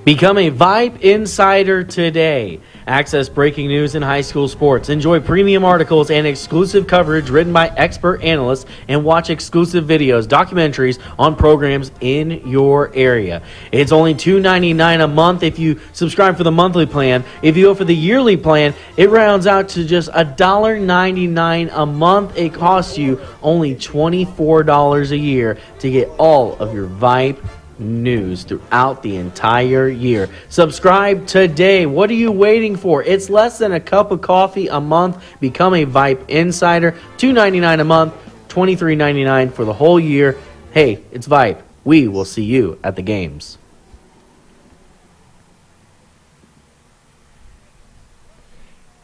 Become a Vype Insider today. Access breaking news in high school sports. Enjoy premium articles and exclusive coverage written by expert analysts, and watch exclusive videos, documentaries on programs in your area. It's only $2.99 a month if you subscribe for the monthly plan. If you go for the yearly plan, it rounds out to just $1.99 a month. It costs you only $24 a year to get all of your Vype news throughout the entire year. Subscribe today. What are you waiting for? It's less than a cup of coffee a month. Become a Vype Insider. $2.99 a month, $23.99 for the whole year. Hey, it's Vype. We will see you at the games.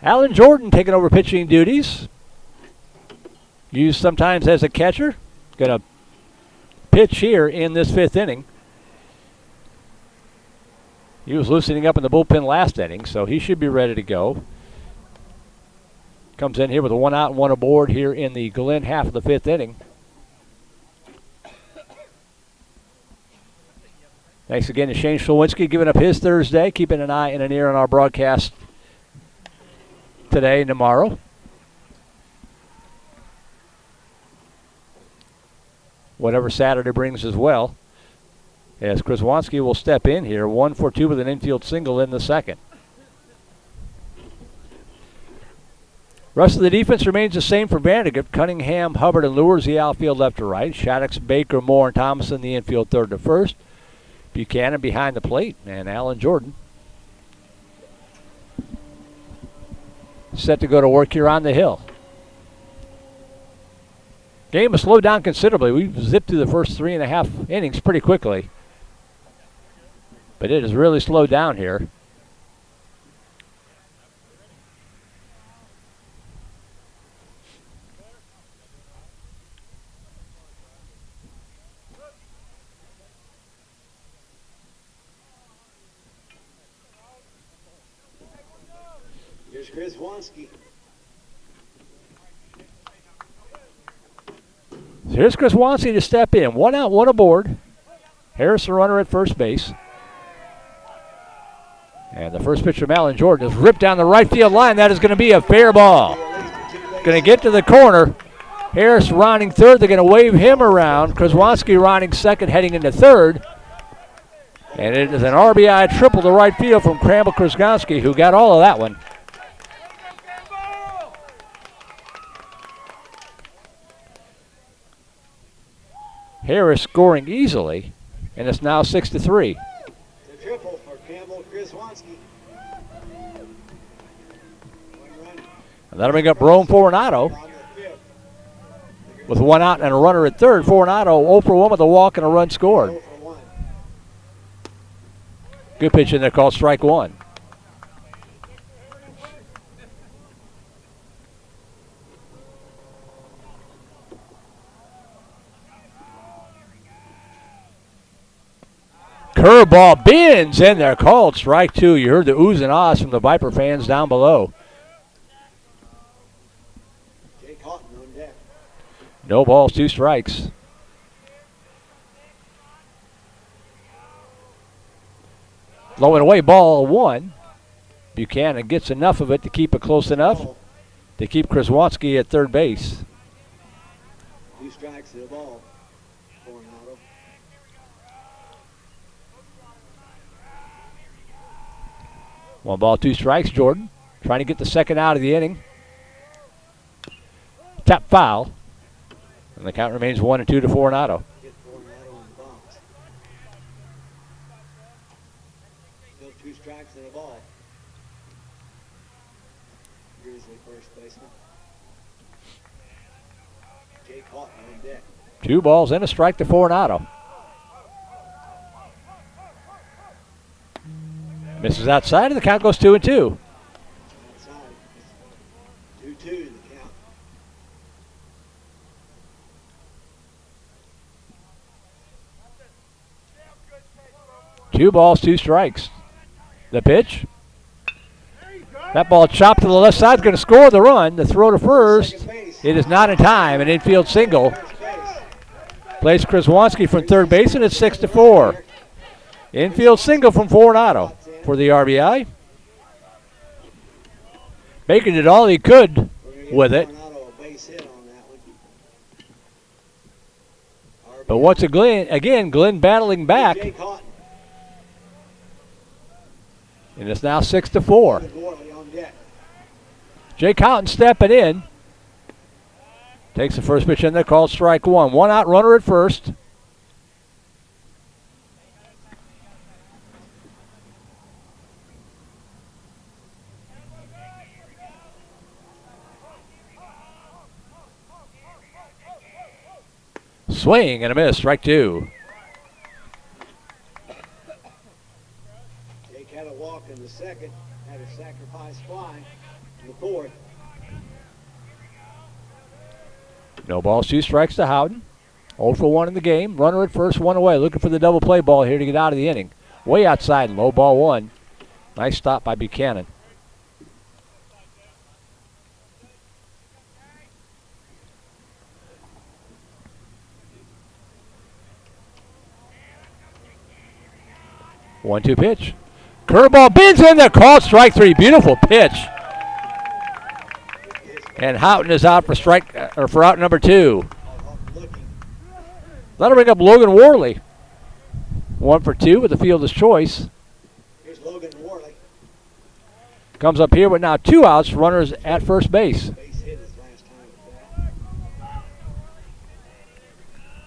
Alan Jordan taking over pitching duties. Used sometimes as a catcher. Going to pitch here in this 5th inning. He was loosening up in the bullpen last inning, so he should be ready to go. Comes in here with a 1 out and 1 aboard here in the Glen half of the 5th inning. Thanks again to Shane Schlewinski giving up his Thursday, keeping an eye and an ear on our broadcast today and tomorrow. Whatever Saturday brings as well. As Krzywanski will step in here, 1 for 2 with an infield single in the 2nd. Rest of the defense remains the same for VANDEGRIFT. Cunningham, Hubbard, and Lures the outfield left to right. Shaddix, Baker, Moore, and Thomason the infield 3rd to 1st. Buchanan behind the plate, and Alan Jordan set to go to work here on the hill. Game has slowed down considerably. We've zipped through the first 3.5 innings pretty quickly. But it has really slowed down here. Chris Wansky. So here's Chris Wansky to step in. 1 out, 1 aboard. Harris, the runner at first base. And the first pitch from Alan Jordan is ripped down the right field line. That is going to be a fair ball. Going to get to the corner. Harris rounding third. They're going to wave him around. Kraswanski rounding second, heading into third. And it is an RBI triple to right field from Cramble Kraswanski, who got all of that one. Harris scoring easily, and it's now 6-3. The triple for Campbell Kraswanski. And that'll bring up Rome Fortunato with 1 out and a runner at third. Fortunato 0 for 1 with a walk and a run scored. Good pitch in there called strike 1. Curveball bends in there called strike 2. You heard the oohs and ahs from the Viper fans down below. No balls, 2 strikes. Low and away, ball 1. Buchanan gets enough of it to keep it close enough to keep Kraswanski at third base. 2 strikes and a ball. Coronado. One ball, 2 strikes, Jordan. Trying to get the second out of the inning. Tap foul. And the count remains 1-2 to Fortunato. Get Coronado in the box. Still 2 strikes and a ball. Grizzly first baseman. Jake Houghton on deck. 2 balls and a strike to Fortunato. Misses outside, and the count goes 2-2. Outside. 2-2 the count. 2 balls, 2 strikes. The pitch. That ball chopped to the left side, going to score the run. The throw to first. It is not in time. An infield single. Plays Kraswanski from third base, and it's 6-4. Infield single from Fortunato for the RBI. Baker did all he could with it. But once again, Glenn battling back. And it's now 6-4. Jake Houghton stepping in. Takes the first pitch in there, called strike 1. 1 out runner at first. Swing and a miss, strike 2. Jake had a walk in the second, had a sacrifice fly in the fourth. No balls, 2 strikes to Houghton. 0 for 1 in the game. Runner at first, 1 away. Looking for the double play ball here to get out of the inning. Way outside, low ball 1. Nice stop by Buchanan. One-two pitch. Curveball bends in there, called strike 3. Beautiful pitch. And Houghton is out for for out number 2. That'll bring up Logan Worley. 1 for 2 with the fielder's choice. Here's Logan Worley. Comes up here with now 2 outs, runners at first base. Base hit his last time with that.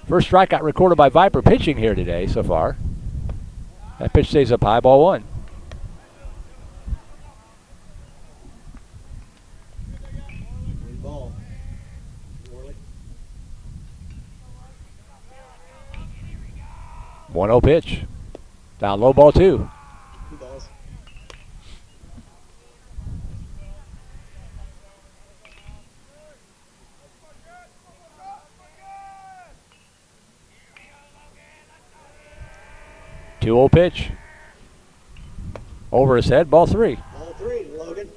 First strikeout recorded by Viper pitching here today so far. That pitch stays up high, ball 1. One ball. Worley. 1-0 pitch. Down low, ball 2. 2 balls. Two-0 pitch. Over his head, ball 3. Ball 3 to Logan.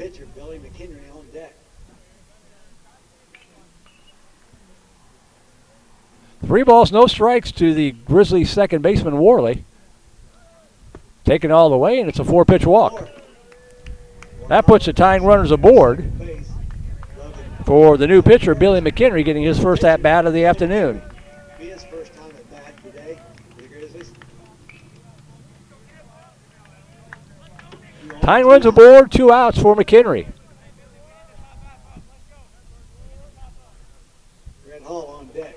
pitcher, Billy McHenry, on deck. 3 balls, no strikes to the Grizzlies' second baseman, Worley. Taken all the way, and it's a 4-pitch walk. That puts the tying runners aboard for the new pitcher, Billy McHenry, getting his first at-bat of the afternoon. Be his first time at bat today for the Grizzlies. Tying runs aboard, 2 outs for McHenry. Red Hall on deck.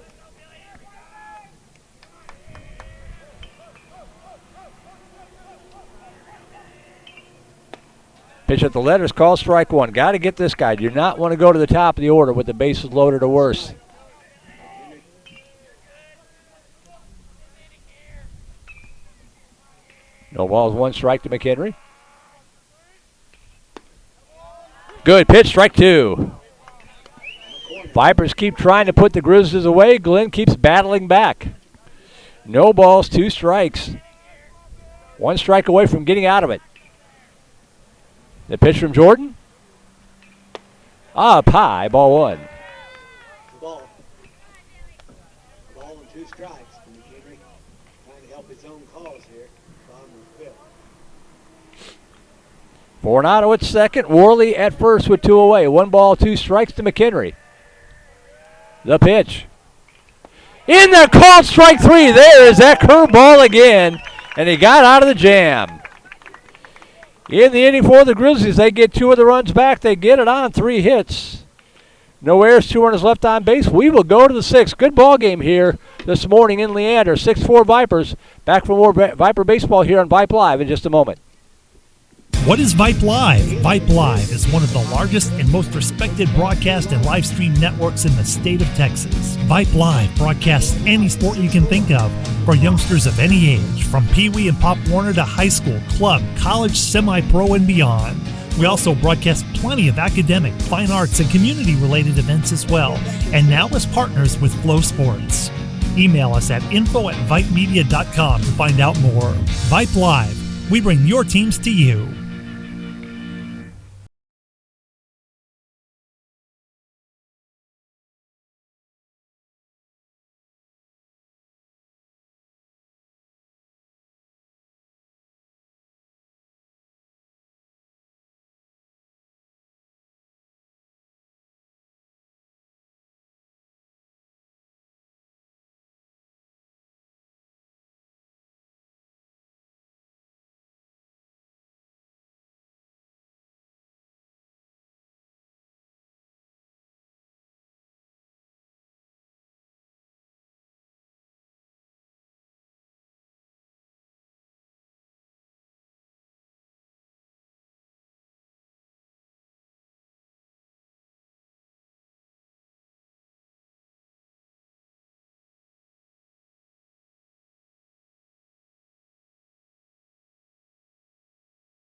Pitch at the letters, call strike 1. Got to get this guy. Do not want to go to the top of the order with the bases loaded or worse. No balls, 1 strike to McHenry. Good pitch, strike 2. Vipers keep trying to put the Grizzlies away. Glenn keeps battling back. No balls, 2 strikes. 1 strike away from getting out of it. The pitch from Jordan. Up high, ball 1. Ball. Ball and 2 strikes for McHenry. Trying to help his own cause here. Bottom of the 5th. Fornato at second. Worley at first with 2 away. 1 ball, 2 strikes to McHenry. The pitch. In there, called strike 3. There is that curveball again. And he got out of the jam. In the inning for the Grizzlies, they get 2 of the runs back. They get it on 3 hits. No errors, 2 runners left on base. We will go to the 6th. Good ball game here this morning in Leander. 6-4 Vipers. Back for more Viper baseball here on Vype Live in just a moment. What is Vype Live? Vype Live is one of the largest and most respected broadcast and live stream networks in the state of Texas. Vype Live broadcasts any sport you can think of for youngsters of any age, from Pee Wee and Pop Warner to high school, club, college, semi-pro, and beyond. We also broadcast plenty of academic, fine arts, and community-related events as well, and now as partners with Flow Sports. Email us at info@vypemedia.com to find out more. Vype Live. We bring your teams to you.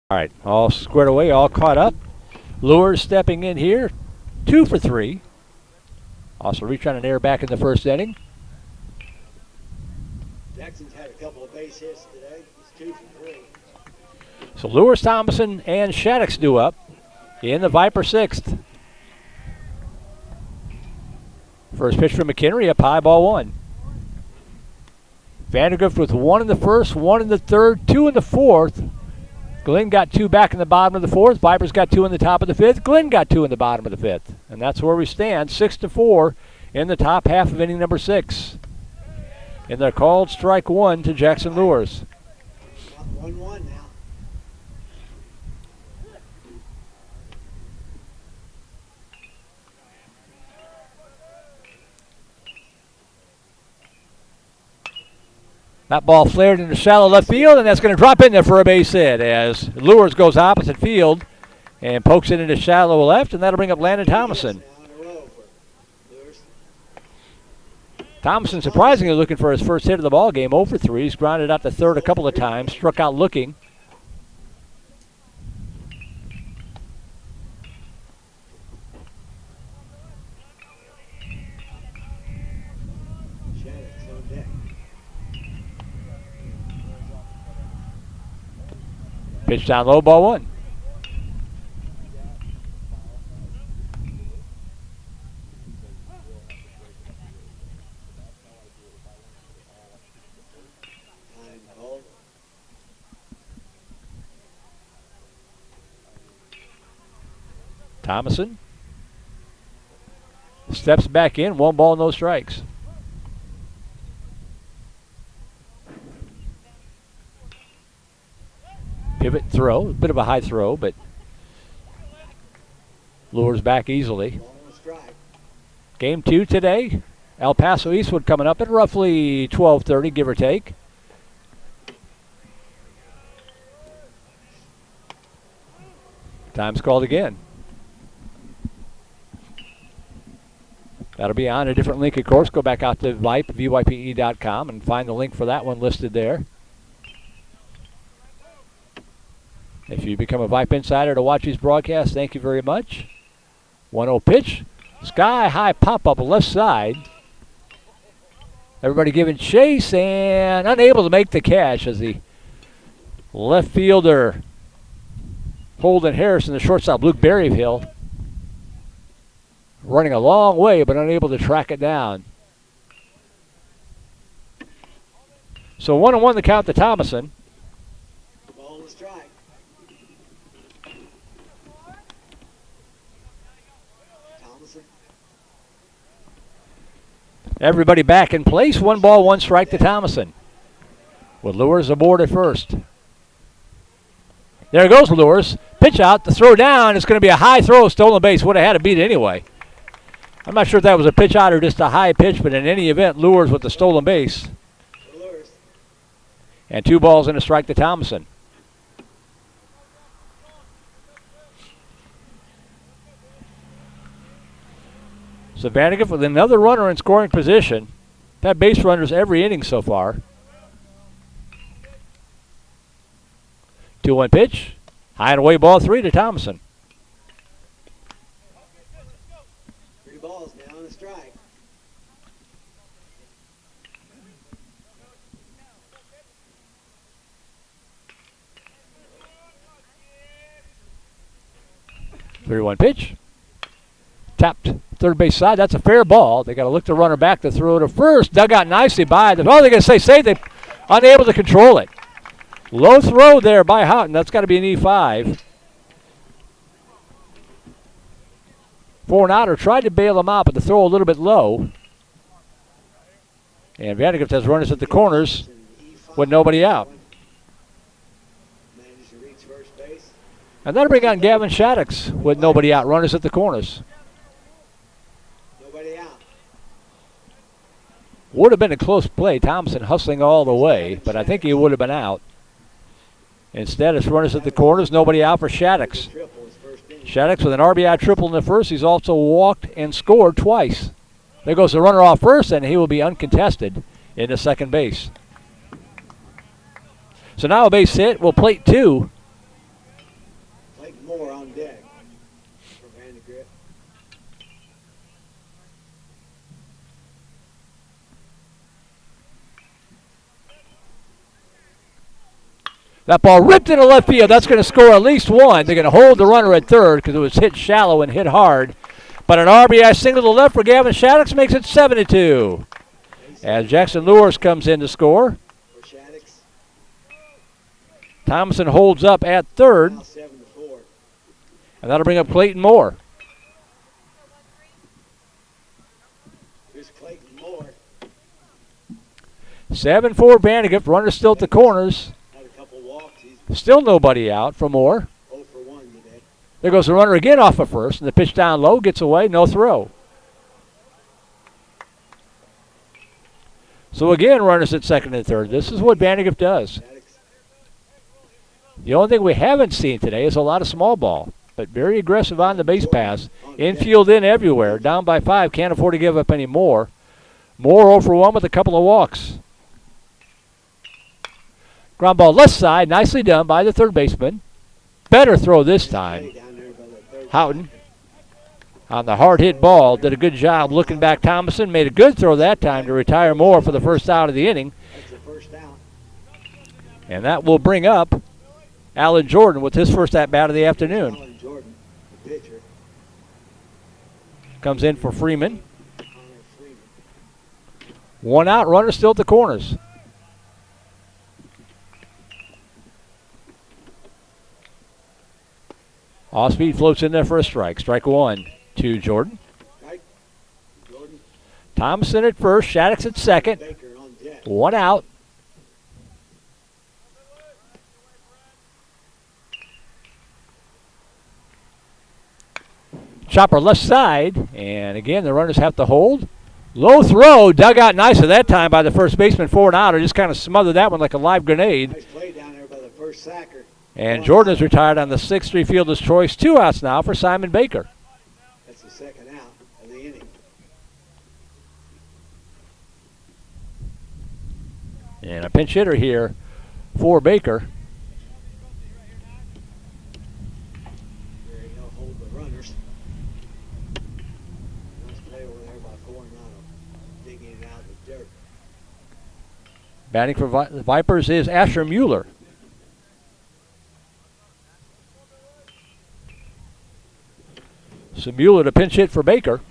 All right, all squared away, all caught up. Lures stepping in here, 2 for 3. Also reach on an error back in the first inning. Jackson's had a couple of base hits today. He's 2 for 3. So Lewis, Thompson, and Shattuck's due up in the Viper 6th. First pitch from McHenry, up high, ball 1. Vandegrift with 1 in the first, 1 in the third, 2 in the fourth. Glenn got 2 back in the bottom of the 4th. Vipers got 2 in the top of the 5th. Glenn got 2 in the bottom of the 5th. And that's where we stand, 6-4 in the top half of inning number 6. And they're called strike 1 to Jackson Lures. 1-1 now. That ball flared into shallow left field, and that's going to drop in there for a base hit as Lures goes opposite field and pokes it into shallow left, and that'll bring up Landon Thomason. Thomason surprisingly looking for his first hit of the ball game, 0 for 3. He's grounded out to third a couple of times, struck out looking. Pitch down low, ball 1. Thomason steps back in. 1 ball, no strikes. Pivot throw. A bit of a high throw, but lures back easily. Ball and a strike. Game 2 today. El Paso Eastwood coming up at roughly 12:30, give or take. Time's called again. That'll be on a different link, of course. Go back out to Vype, VYPE.com, and find the link for that one listed there. If you become a Vype Insider to watch these broadcasts, thank you very much. 1-0 pitch. Sky high pop up left side. Everybody giving chase and unable to make the catch as the left fielder Holden Harrison, the shortstop Luke Berryhill, running a long way but unable to track it down. So 1-1 the count to Thomason. Ball and a strike. Thomason. Everybody back in place. 1 ball, 1 strike to Thomason. With Lures aboard at first. There goes Lures. Pitch out, the throw down. It's going to be a high throw, stolen base. Would have had to beat it anyway. I'm not sure if that was a pitch out or just a high pitch, but in any event, Lures with the stolen base. Lures. And 2 balls and a strike to Thomason. So Vandegrifft with another runner in scoring position. That base runners every inning so far. 2-1 pitch. High and away ball 3 to Thomason. 3 balls now and a strike. Three-one pitch. Tapped third base side. That's a fair ball. They got to look the runner back to throw to first. Dug out nicely by the. Oh, they're going to say save. They unable to control it. Low throw there by Houghton. That's got to be an E5. 4-outer tried to bail him out, but the throw a little bit low. And Vandegrifft has runners at the corners with nobody out. Manages to reach first base. And that'll bring on Gavin Shaddix with nobody out. Runners at the corners. Nobody out. Would have been a close play. Thompson hustling all the way, but I think he would have been out. Instead, it's runners at the corners. Nobody out for Shaddix. Triple his first inning. Shaddix with an RBI triple in the first. He's also walked and scored twice. There goes the runner off first, and he will be uncontested in the second base. So now a base hit. We'll plate 2. Clayton Moore on deck for Vandegrifft. That ball ripped into left field. That's going to score at least 1. They're going to hold the runner at third because it was hit shallow and hit hard. But an RBI single to the left for Gavin Shaddix makes it 7-2. As Jackson Lures comes in to score. For Shaddix. Thomason holds up at third. Now 7-4. And that'll bring up Clayton Moore. Here's Clayton Moore. 7-4 Vandegrifft. Runner still at the corners. Had a couple walks. He's Still nobody out for Moore. 0 for 1 today. There goes the runner again off of first. And the pitch down low gets away. No throw. So again, runners at second and third. This is what Vandegrifft does. Shaddix. The only thing we haven't seen today is a lot of small ball. But very aggressive on the base pass. Infield in everywhere. Down by 5. Can't afford to give up any more. Moore 0 for 1 with a couple of walks. Ground ball left side. Nicely done by the third baseman. Better throw this time. Down there by the third. Houghton on the hard hit ball. Did a good job looking back. Thomason made a good throw that time to retire Moore for the first out of the inning. That's the first out. And that will bring up Alan Jordan with his first at-bat of the afternoon. Alan Jordan, the pitcher. Comes in for Freeman. Connor Freeman. 1 out. Runner still at the corners. Off speed floats in there for a strike. Strike one to Jordan. Right. Jordan. Thompson at first, Shaddix at second. Baker on deck. One out. Chopper left side, and again the runners have to hold. Low throw, dug out nicely that time by the first baseman for an out. Just kind of smothered that one like a live grenade. Nice play down there by the first sacker. And Jordan is retired on the 6-3 fielder's choice. 2 outs now for Simon Baker. That's the second out of the inning. And a pinch hitter here for Baker. There you go, hold the runners. Nice play over there by Coronado. Digging it out of the dirt. Batting for the Vipers is Asher Mueller. So Mueller to pinch hit for Baker.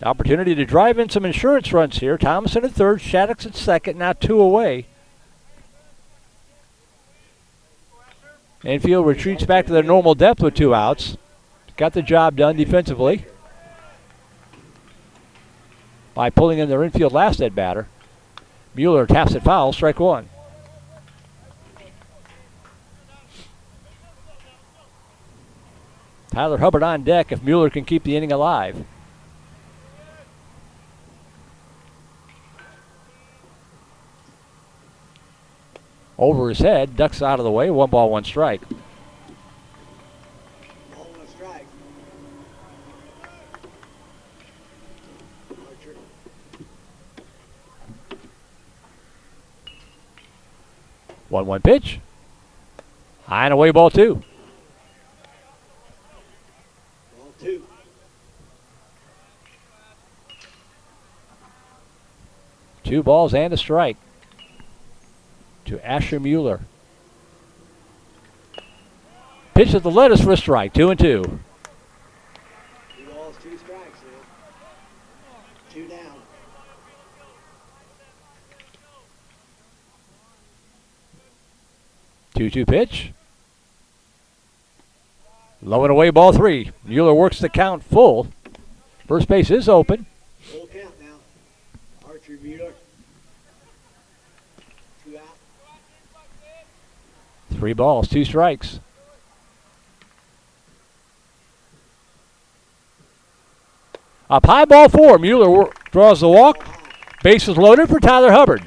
Opportunity to drive in some insurance runs here. Thomason at third, Shaddix at second, now 2 away. Infield retreats back to their normal depth with 2 outs. Got the job done defensively by pulling in their infield last at batter. Mueller taps it foul, strike one. Tyler Hubbard on deck if Mueller can keep the inning alive. Over his head, ducks out of the way, 1 ball, 1 strike. Ball and a strike. Archer. 1-1 pitch. High and away, ball 2. Ball 2. 2 balls and a strike to Asher Mueller. Pitch at the lettuce for a strike, 2-2. 2 balls, 2 strikes now. 2 down. Two pitch. Low and away, ball 3. Mueller works the count full. First base is open. Full count now. Archer Mueller. 2 out. 3 balls, 2 strikes. Up high, ball 4. Mueller draws the walk. Bases loaded for Tyler Hubbard.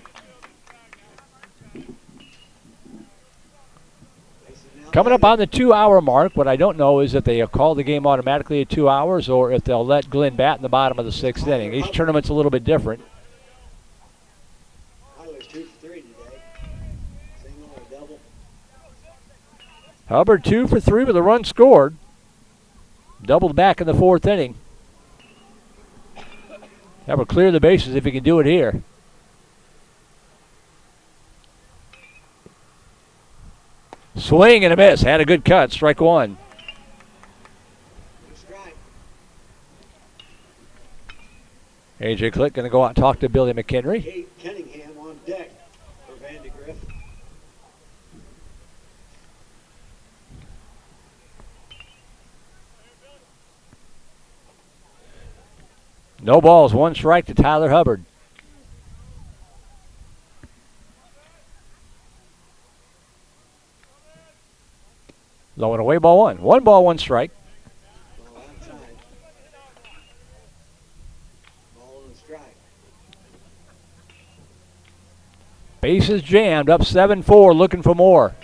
Coming up on the 2-hour mark, what I don't know is if they call the game automatically at 2 hours or if they'll let Glenn bat in the bottom of the 6th inning. Each tournament's a little bit different. Tyler's 2 for 3 today. Single or double. Hubbard 2 for 3 with a run scored. Doubled back in the 4th inning. That will clear the bases if he can do it here. Swing and a miss. Had a good cut. Strike 1. Good strike. A.J. Click going to go out and talk to Billy McHenry. Kate Cunningham on deck for VANDEGRIFT. No balls. 1 strike to Tyler Hubbard. Low and away, ball 1. 1 ball, 1 strike. Ball outside. Ball and a strike. Bases jammed. Up 7-4. Looking for more.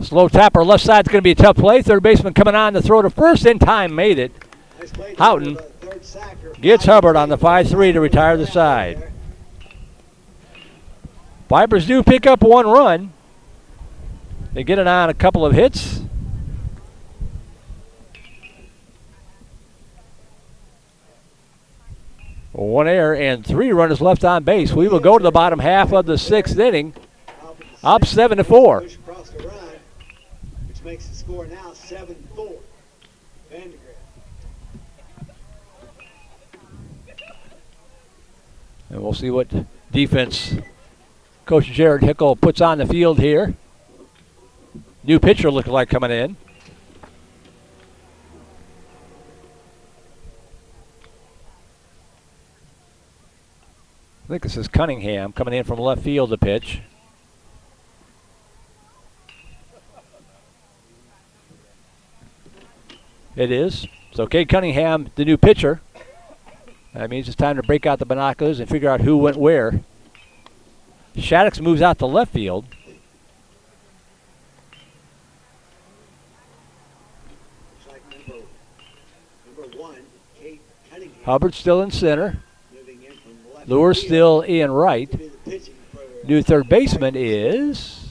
Slow tapper left side's going to be a tough play. Third baseman coming on to throw to first. In time, made it. Nice play. Houghton Third sacker. gets Hubbard on the 5-3 to retire the side. Vipers do pick up 1 run. They get it on a couple of hits. One error and 3 runners left on base. We will go to the bottom half of the 6th inning. Up 7-4. Push across the run, which makes the score now 7-4. VANDEGRIFT. And we'll see what defense Coach Jared Hickle puts on the field here. New pitcher looking like coming in. I think this is Cunningham coming in from left field to pitch. It is. So Cade Cunningham, the new pitcher. That means it's time to break out the binoculars and figure out who went where. Shaddix moves out to left field. Looks like number 1, Cade Cunningham. Hubbard still in center. Moving in from left Lure field. still in right. To be the pitching for New third baseman is...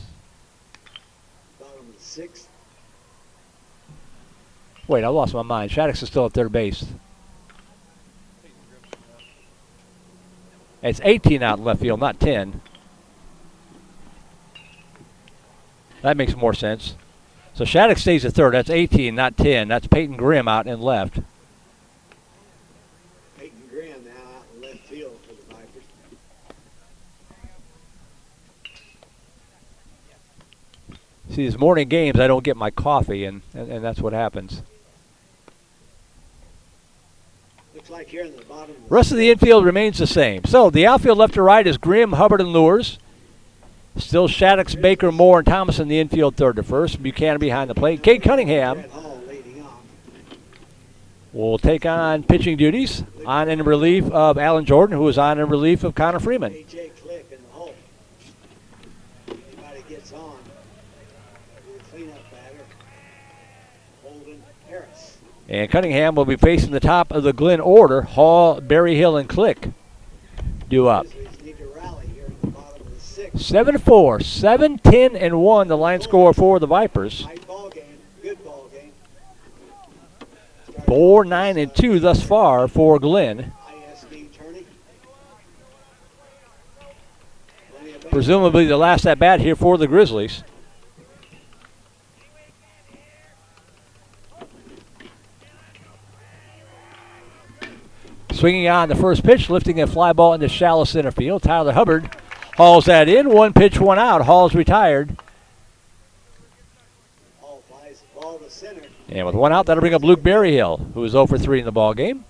bottom of the 6th. Wait, I lost my mind. Shaddix is still at third base. It's 18 out in left field, not 10. That makes more sense. So Shaddix stays at third. That's 18, not 10. That's Peyton Grimm out in left. Peyton Graham now out in left field for the Vipers. See, these morning games, I don't get my coffee, and that's what happens. Looks like here in the bottom of the Rest of the infield remains the same. So the outfield left to right is Grimm, Hubbard, and Lures. Still Shaddix, Baker, Moore, and Thomas in the infield third to first. Buchanan behind the plate. Cade Cunningham Brett Hall leading off. will take on pitching duties on in relief of Alan Jordan, who is on in relief of Connor Freeman. A.J. Click in the hole. Anybody gets on. The cleanup batter. Holden Harris. And Cunningham will be facing the top of the Glen order. Hall, Berryhill, and Click due up. Grizzlies need to rally here in the bottom of the 6th. 7-4, 7-10-1 the line score for the Vipers. Tight ball game. Good ball game. 4-9-2 thus far for Glen. ISD tourney. Plenty of base. Presumably the last at bat here for the Grizzlies. Swinging on the first pitch, lifting a fly ball into shallow center field. Tyler Hubbard hauls that in. One pitch, one out. Hall's retired. Hall flies the ball to center. And with one out, that'll bring up Luke Berryhill, who is 0 for 3 in the ball game.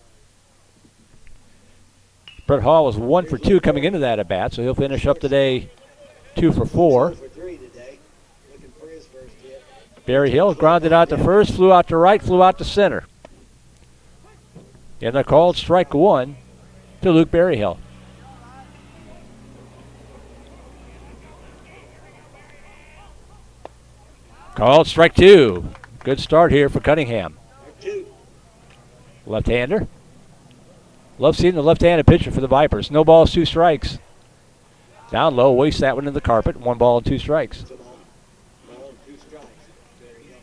Brett Hall was 1 for 2 coming into that at bat, so he'll finish up today 2 for 4. 2 for 3 today. Looking for his first hit. Berryhill grounded out to first, flew out to right, flew out to center. And they're called strike 1 to Luke Berryhill. Called strike 2. Good start here for Cunningham. Strike 2. Left-hander. Love seeing the left-handed pitcher for the Vipers. No balls, 2 strikes. Down low, wastes that one in the carpet. 1 ball and 2 strikes. It's a ball. Ball and 2 strikes. There you go.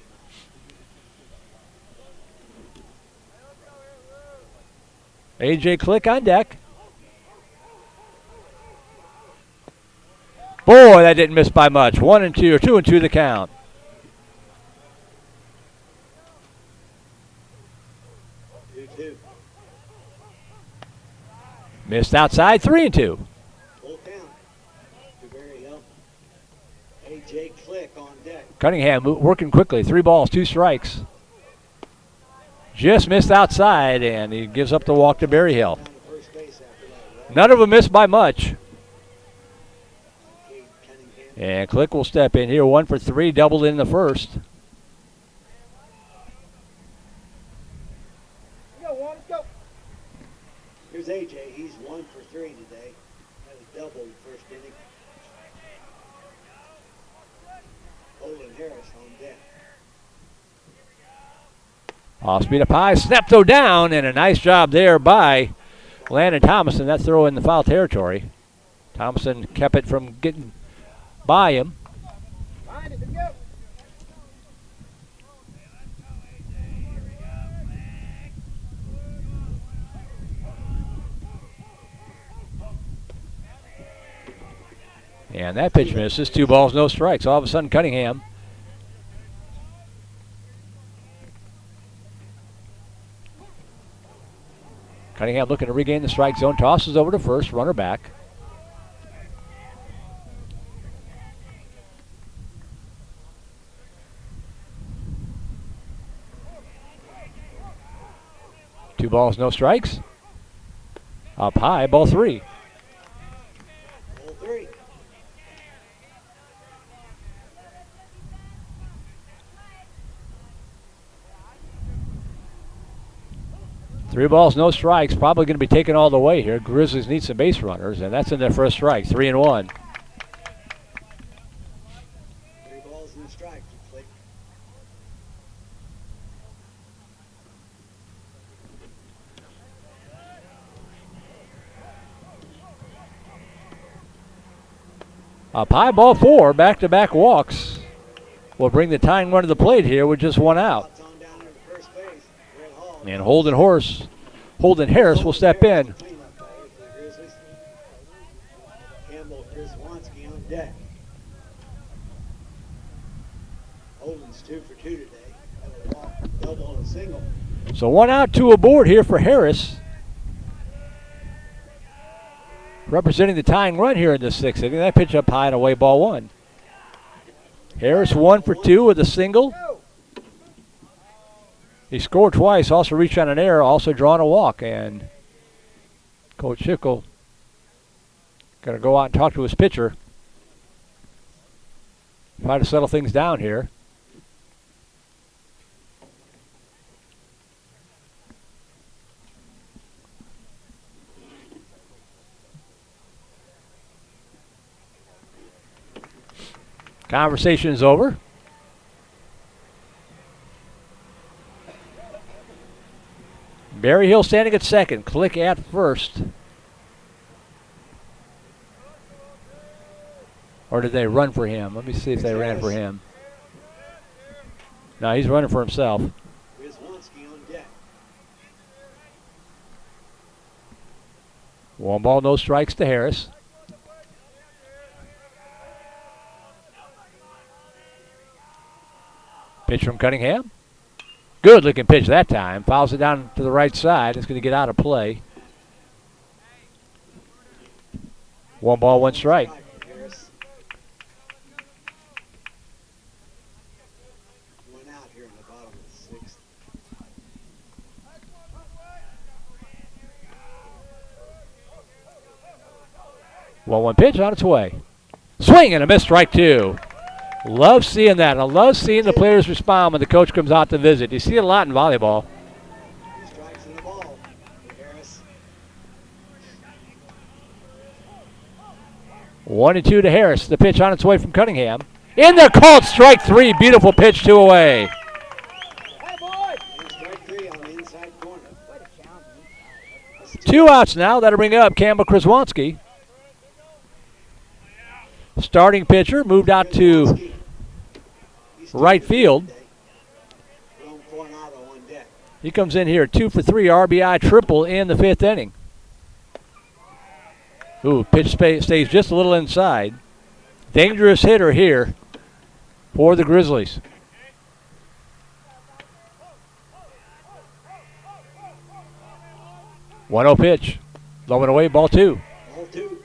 A.J. Click on deck. Boy, that didn't miss by much. 1-2, or 2-2 the count. Two. Missed outside, 3-2. Full count. To Berryhill. A.J. Click on deck. Cunningham working quickly. 3 balls, 2 strikes. Just missed outside, and he gives up the walk to Berryhill. Down to first base after that, right? None of them missed by much. Cade Cunningham. And Click will step in here. 1 for 3, doubled in the first. Here's A.J. He's 1 for 3 today. Had a double in the first inning. Holden Harris on deck. Off speed up high, snap throw down, and a nice job there by Landon Thomason. That throw in the foul territory. Thomason kept it from getting by him. And that pitch misses. 2 balls, no strikes. All of a sudden, Cunningham Cunningham looking to regain the strike zone. Tosses over to first. Runner back. Two balls, no strikes. Up high, ball 3. Ball 3. Three balls, no strikes. Probably going to be taken all the way here. Grizzlies need some base runners, and that's in their first strike. 3-1. 3 balls and a strike. Flick. Up high, ball 4. Back-to-back walks. Will bring the tying run to the plate here with just 1 out. Shots on down there to first base. Red Hall. And Holden Harris will step in. Cleanup there for the Grizzlies. Campbell Kraswanski on deck. Holden's 2 for 2 today. Had a walk, double, and a single. So 1 out, 2 aboard here for Harris. Representing the tying run here in the 6th inning. That pitch up high and away, ball 1. Harris 1 for 2 with a single. He scored twice, also reached on an error, also drawn a walk. And Coach Schickel going to go out and talk to his pitcher. Try to settle things down here. Conversation is over. Barry Hill standing at second. Click at first. Or did they run for him? Let me see if they ran for him. No, he's running for himself. Kraswanski on deck. 1 ball, no strikes to Harris. Pitch from Cunningham. Good looking pitch that time. Fouls it down to the right side. It's going to get out of play. 1 ball, 1 strike. Harris. 1 out here in the bottom of the 6th. 1-1 pitch on its way. Swing and a miss, strike 2. Love seeing that. I love seeing the players respond when the coach comes out to visit. You see it a lot in volleyball. 2 strikes in the ball for Harris. 1-2 to Harris. The pitch on its way from Cunningham. In there, called strike 3. Beautiful pitch, 2 away. And strike 3 on the inside corner. 2 outs now. That'll bring up Campbell Kraswanski. Starting pitcher moved out to right field. He comes in here 2 for 3 RBI triple in the 5th inning. Ooh, pitch stays just a little inside. Dangerous hitter here for the Grizzlies. 1-0 pitch. Low and away, ball 2. Ball 2.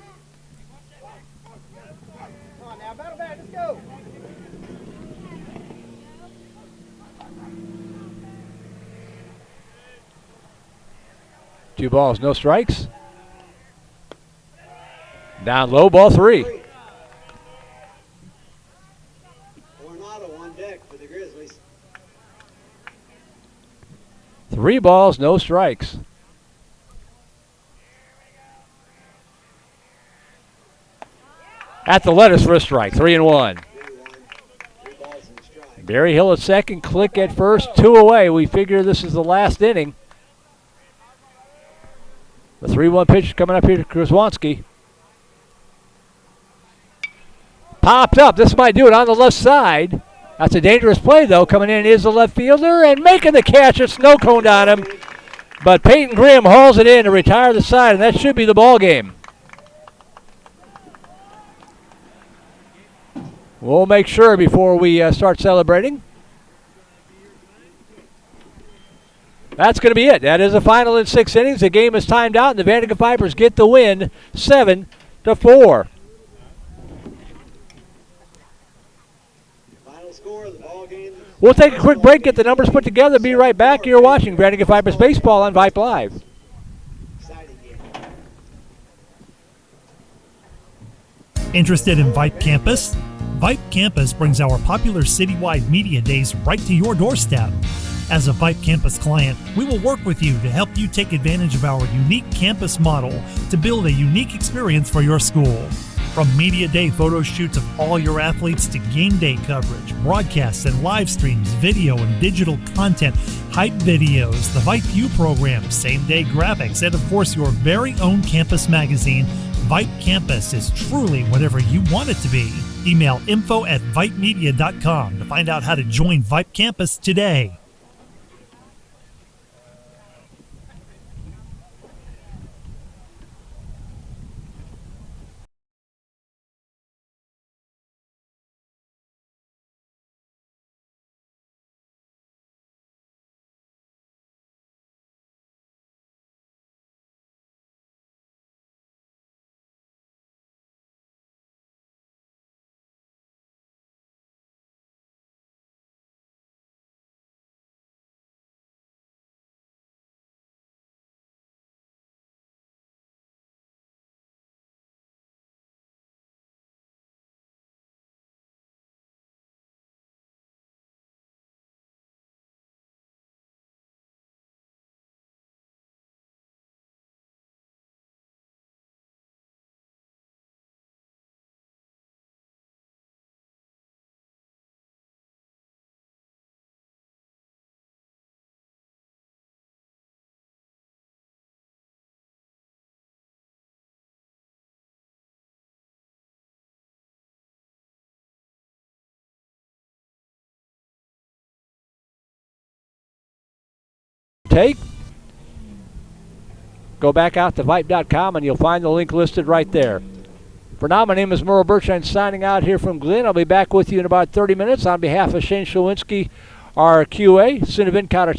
Two balls, no strikes. Down low, ball 3. Coronado on deck for the Grizzlies. 3 balls, no strikes. At the letters for a strike, 3-1. 3 balls and a strike. Barry Hill at second, Click at first, 2 away. We figure this is the last inning. The 3-1 pitch coming up here to Kraswanski. Popped up. This might do it on the left side. That's a dangerous play, though. Coming in is the left fielder and making the catch. A snow coned on him. But Peyton Grimm hauls it in to retire the side, and that should be the ball game. We'll make sure before we start celebrating. That's going to be it. That is the final in 6 innings. The game is timed out, and the Vandegrift Vipers get the win 7-4. Final score of the ball game. We'll take a quick break, get the numbers put together, be right back. You're watching Vandegrift Vipers Baseball on Vype Live. Exciting game. Interested in Vype Campus? Vype Campus brings our popular citywide media days right to your doorstep. As a Vype Campus client, we will work with you to help you take advantage of our unique campus model to build a unique experience for your school. From media day photo shoots of all your athletes to game day coverage, broadcasts and live streams, video and digital content, hype videos, the Vype U program, same day graphics, and of course your very own campus magazine, Vype Campus is truly whatever you want it to be. Email info@vypemedia.com to find out how to join Vype Campus today. Take. Go back out to Vype.com and you'll find the link listed right there. For now, my name is Merle Bertrand signing out here from Glenn. I'll be back with you in about 30 minutes on behalf of Shane Shawinski, our QA, Cinnavin Counter